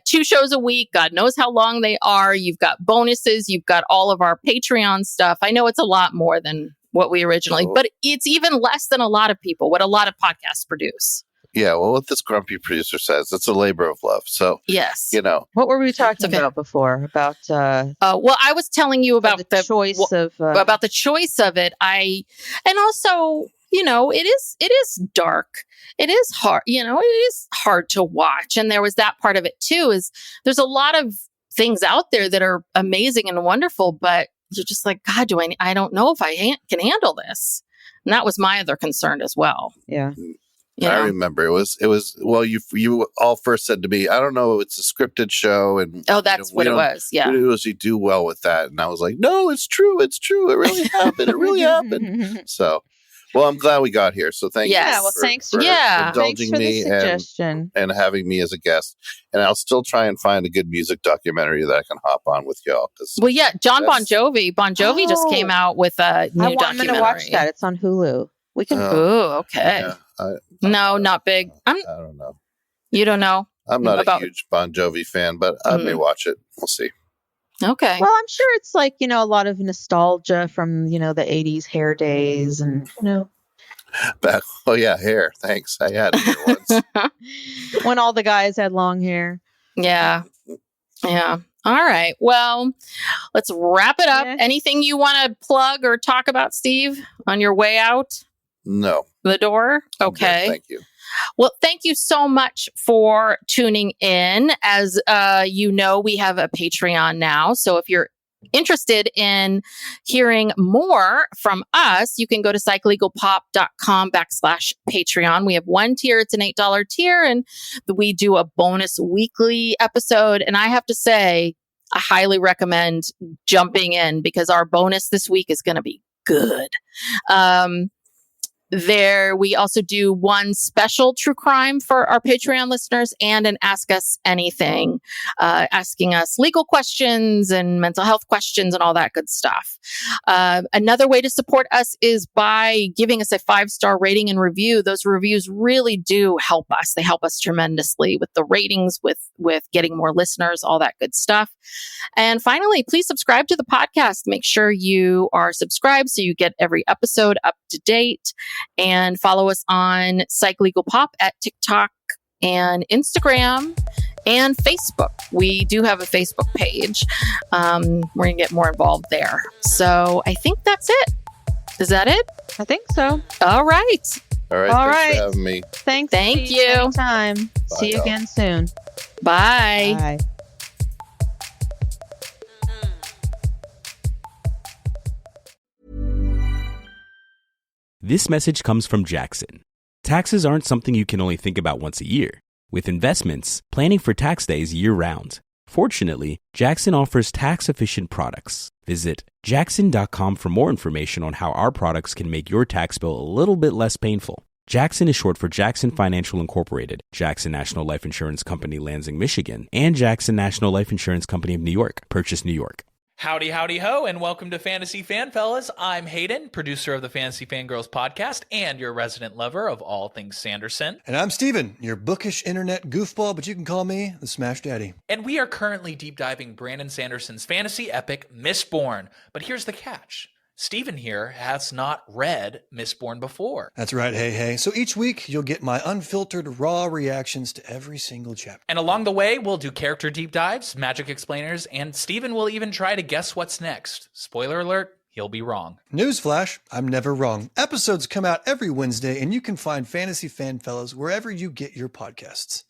2 shows a week. God knows how long they are. You've got bonuses. You've got all of our Patreon stuff. I know it's a lot more than what we originally, but it's even less than a lot of people, what a lot of podcasts produce. Yeah, well, what this grumpy producer says, it's a labor of love. So, yes, what were we talking about before? About well, I was telling you about the choice about the choice of it. And also, it is dark. It is hard. It is hard to watch. And there was that part of it too. Is there's a lot of things out there that are amazing and wonderful, but you're just like, God, I don't know if I can handle this. And that was my other concern as well. Yeah. I remember it was well, you all first said to me, I don't know, it's a scripted show, and that's what it was. Yeah, we usually do well with that, and I was like, no, it's true, it really happened, it really happened. So, well, I'm glad we got here. So thank you. Yeah, well, thanks for indulging me the suggestion and having me as a guest. And I'll still try and find a good music documentary that I can hop on with y'all. Well, yeah, Bon Jovi just came out with a new documentary. I'm going to watch that. It's on Hulu. We can. Okay. Yeah, no, not big. I don't know. You don't know? I'm not a huge Bon Jovi fan, but I may watch it. We'll see. Okay. Well, I'm sure it's like, a lot of nostalgia from, the 80s hair days and, hair. Thanks. I had hair once. When all the guys had long hair. Yeah. Yeah. All right. Well, let's wrap it up. Yeah. Anything you want to plug or talk about, Steve, on your way out? No. The door? Okay. Thank you. Well, thank you so much for tuning in. As we have a Patreon now. So if you're interested in hearing more from us, you can go to psychlegalpop.com/Patreon. We have one tier. It's an $8 tier, and we do a bonus weekly episode. And I have to say, I highly recommend jumping in because our bonus this week is going to be good. We also do one special true crime for our Patreon listeners and an Ask Us Anything, asking us legal questions and mental health questions and all that good stuff. Another way to support us is by giving us a 5-star rating and review. Those reviews really do help us. They help us tremendously with the ratings, with getting more listeners, all that good stuff. And finally, please subscribe to the podcast. Make sure you are subscribed so you get every episode up to date. And follow us on Psych Legal Pop at TikTok and Instagram and Facebook. We do have a Facebook page. We're going to get more involved there. So I think that's it. Is that it? I think so. All right. All right. Thanks for having me. Thanks. Thank you. Anytime. See you again soon. Bye. Bye. This message comes from Jackson. Taxes aren't something you can only think about once a year. With investments, planning for tax day is year-round. Fortunately, Jackson offers tax-efficient products. Visit jackson.com for more information on how our products can make your tax bill a little bit less painful. Jackson is short for Jackson Financial Incorporated, Jackson National Life Insurance Company, Lansing, Michigan, and Jackson National Life Insurance Company of New York, Purchase, New York. Howdy, howdy, ho, and welcome to Fantasy Fan Fellas. I'm Hayden, producer of the Fantasy Fangirls podcast and your resident lover of all things Sanderson. And I'm Steven, your bookish internet goofball, but you can call me the Smash Daddy. And we are currently deep diving Brandon Sanderson's fantasy epic, Mistborn. But here's the catch. Steven here has not read Mistborn before. That's right, hey. So each week, you'll get my unfiltered, raw reactions to every single chapter. And along the way, we'll do character deep dives, magic explainers, and Steven will even try to guess what's next. Spoiler alert, he'll be wrong. Newsflash, I'm never wrong. Episodes come out every Wednesday, and you can find Fantasy Fan Fellas wherever you get your podcasts.